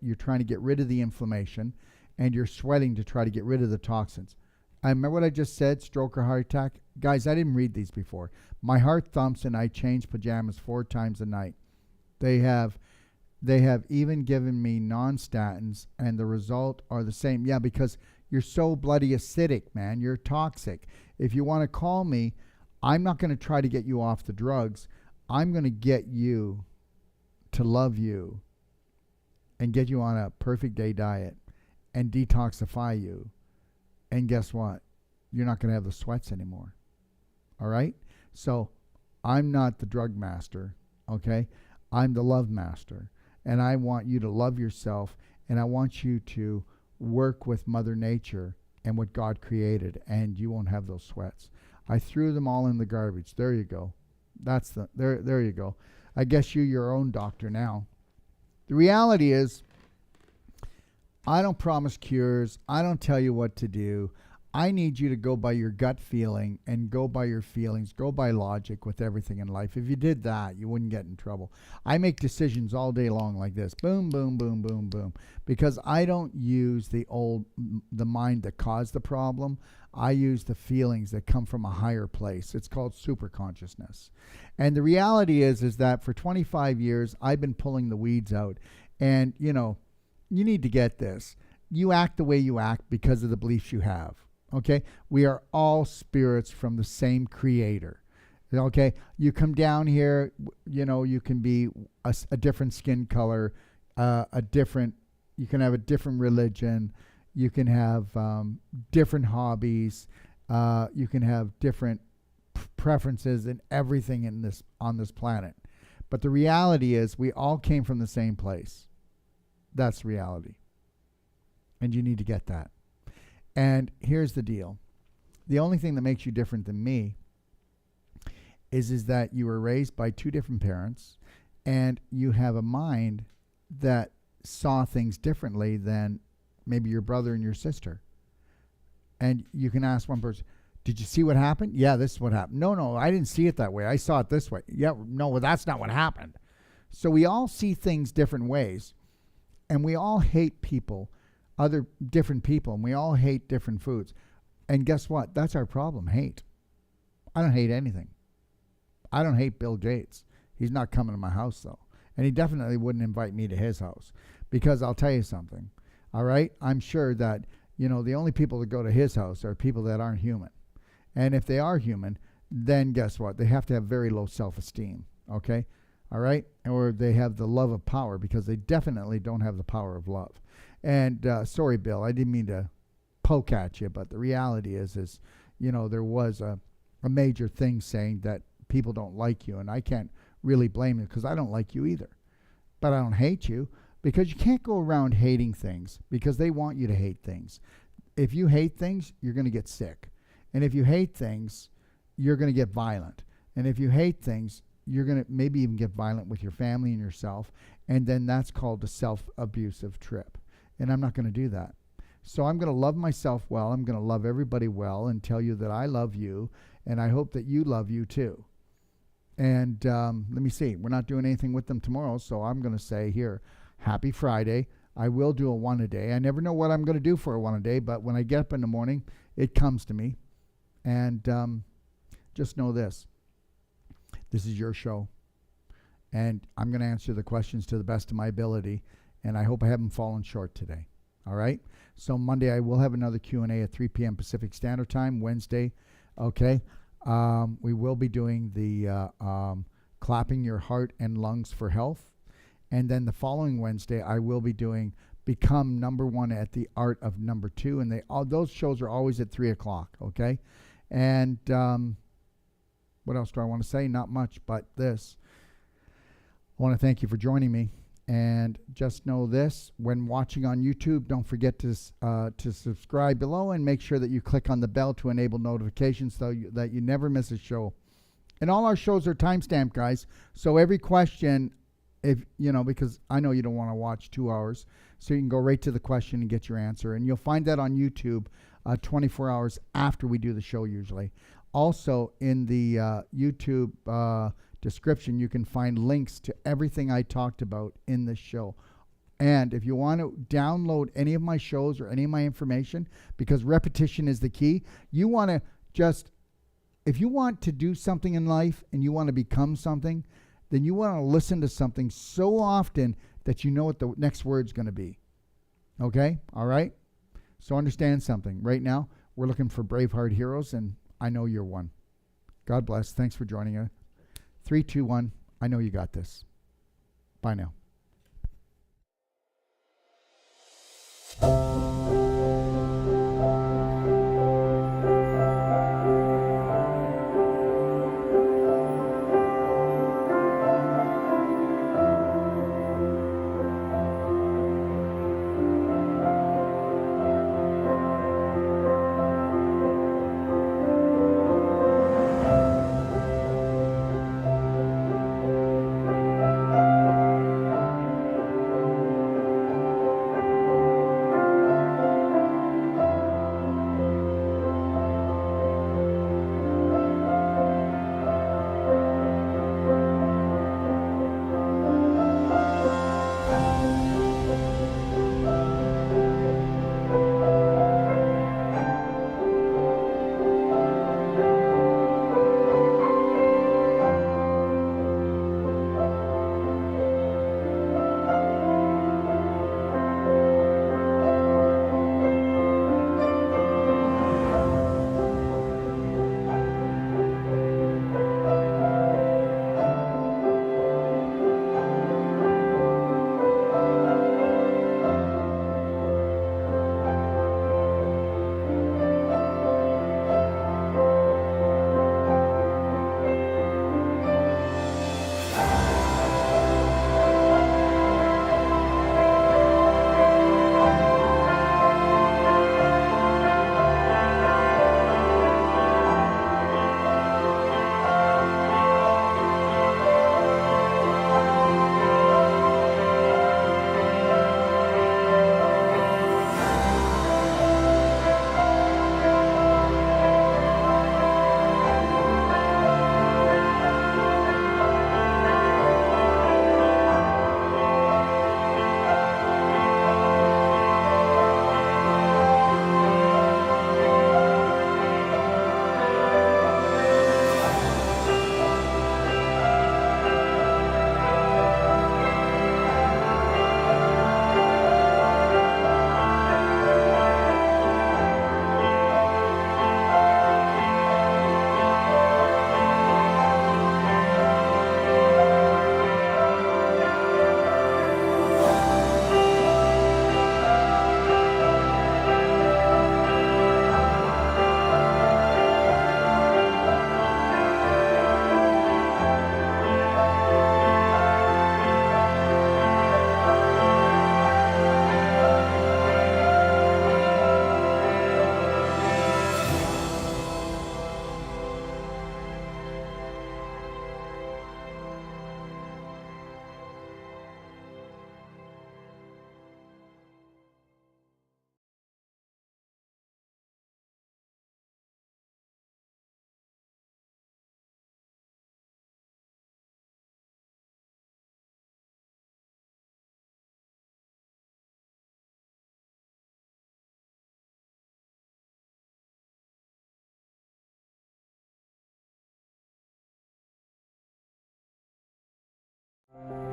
rid of the inflammation, and you're sweating to try to get rid of the toxins. I remember what I just said, stroke or heart attack. Guys, I didn't read these before. My heart thumps and I change pajamas 4 times a night. They have even given me non-statins, and the result are the same. Yeah, because you're so bloody acidic, man. You're toxic. If you want to call me, I'm not going to try to get you off the drugs. I'm going to get you to love you and get you on a perfect day diet and detoxify you. And guess what? You're not going to have the sweats anymore. All right? So I'm not the drug master, okay? I'm the love master. And I want you to love yourself, and I want you to work with Mother Nature and what God created, and you won't have those sweats. I threw them all in the garbage. There you go. There you go. I guess you're your own doctor now. The reality is, I don't promise cures. I don't tell you what to do. I need you to go by your gut feeling and go by your feelings, go by logic with everything in life. If you did that, you wouldn't get in trouble. I make decisions all day long like this. Boom, boom, boom, boom, boom. Because I don't use the mind that caused the problem. I use the feelings that come from a higher place. It's called super consciousness. And the reality is that for 25 years, I've been pulling the weeds out. And, you know, you need to get this. You act the way you act because of the beliefs you have. Okay? We are all spirits from the same creator. Okay? You come down here, you can be a different skin color, you can have a different religion, you can have different hobbies, you can have different preferences and everything on this planet. But the reality is we all came from the same place. That's reality. And you need to get that. And here's the deal. The only thing that makes you different than me is that you were raised by two different parents and you have a mind that saw things differently than maybe your brother and your sister. And you can ask one person, did you see what happened? Yeah, this is what happened. No, I didn't see it that way. I saw it this way. Yeah, no, well, that's not what happened. So we all see things different ways. And we all hate people, other different people, and we all hate different foods. And guess what? That's our problem, hate. I don't hate anything. I don't hate Bill Gates. He's not coming to my house, though. And he definitely wouldn't invite me to his house. Because I'll tell you something, all right? I'm sure that, the only people that go to his house are people that aren't human. And if they are human, then guess what? They have to have very low self-esteem, okay? All right? Or they have the love of power, because they definitely don't have the power of love. And sorry, Bill, I didn't mean to poke at you, but the reality is there was a major thing saying that people don't like you, and I can't really blame you because I don't like you either. But I don't hate you, because you can't go around hating things because they want you to hate things. If you hate things, you're going to get sick. And if you hate things, you're going to get violent. And if you hate things, you're going to maybe even get violent with your family and yourself. And then that's called a self-abusive trip. And I'm not going to do that. So I'm going to love myself well. I'm going to love everybody well and tell you that I love you. And I hope that you love you too. And let me see. We're not doing anything with them tomorrow. So I'm going to say here, happy Friday. I will do a one a day. I never know what I'm going to do for a one a day. But when I get up in the morning, it comes to me. And just know this. This is your show. And I'm going to answer the questions to the best of my ability. And I hope I haven't fallen short today. All right? So Monday I will have another Q&A at 3 p.m. Pacific Standard Time. Wednesday, okay, we will be doing the clapping your heart and lungs for health. And then the following Wednesday, I will be doing Become Number One at the Art of Number Two. And those shows are always at 3 o'clock, okay? And what else do I want to say? Not much, but this. I want to thank you for joining me. And just know this, when watching on YouTube, don't forget to subscribe below and make sure that you click on the bell to enable notifications so that you never miss a show. And all our shows are timestamped, guys. So every question, because I know you don't want to watch 2 hours, so you can go right to the question and get your answer. And you'll find that on YouTube 24 hours after we do the show usually. Also, in the YouTube description, you can find links to everything I talked about in this show. And if you want to download any of my shows or any of my information, because repetition is the key, if you want to do something in life and you want to become something, then you want to listen to something so often that you know what the next word's going to be. Okay? All right? So understand something. Right now, we're looking for Braveheart heroes, and I know you're one. God bless. Thanks for joining us. 3, 2, 1. I know you got this. Bye now.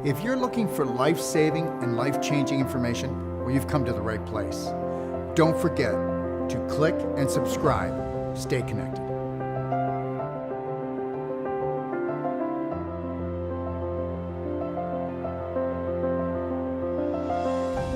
If you're looking for life-saving and life-changing information, well, you've come to the right place. Don't forget to click and subscribe. Stay connected.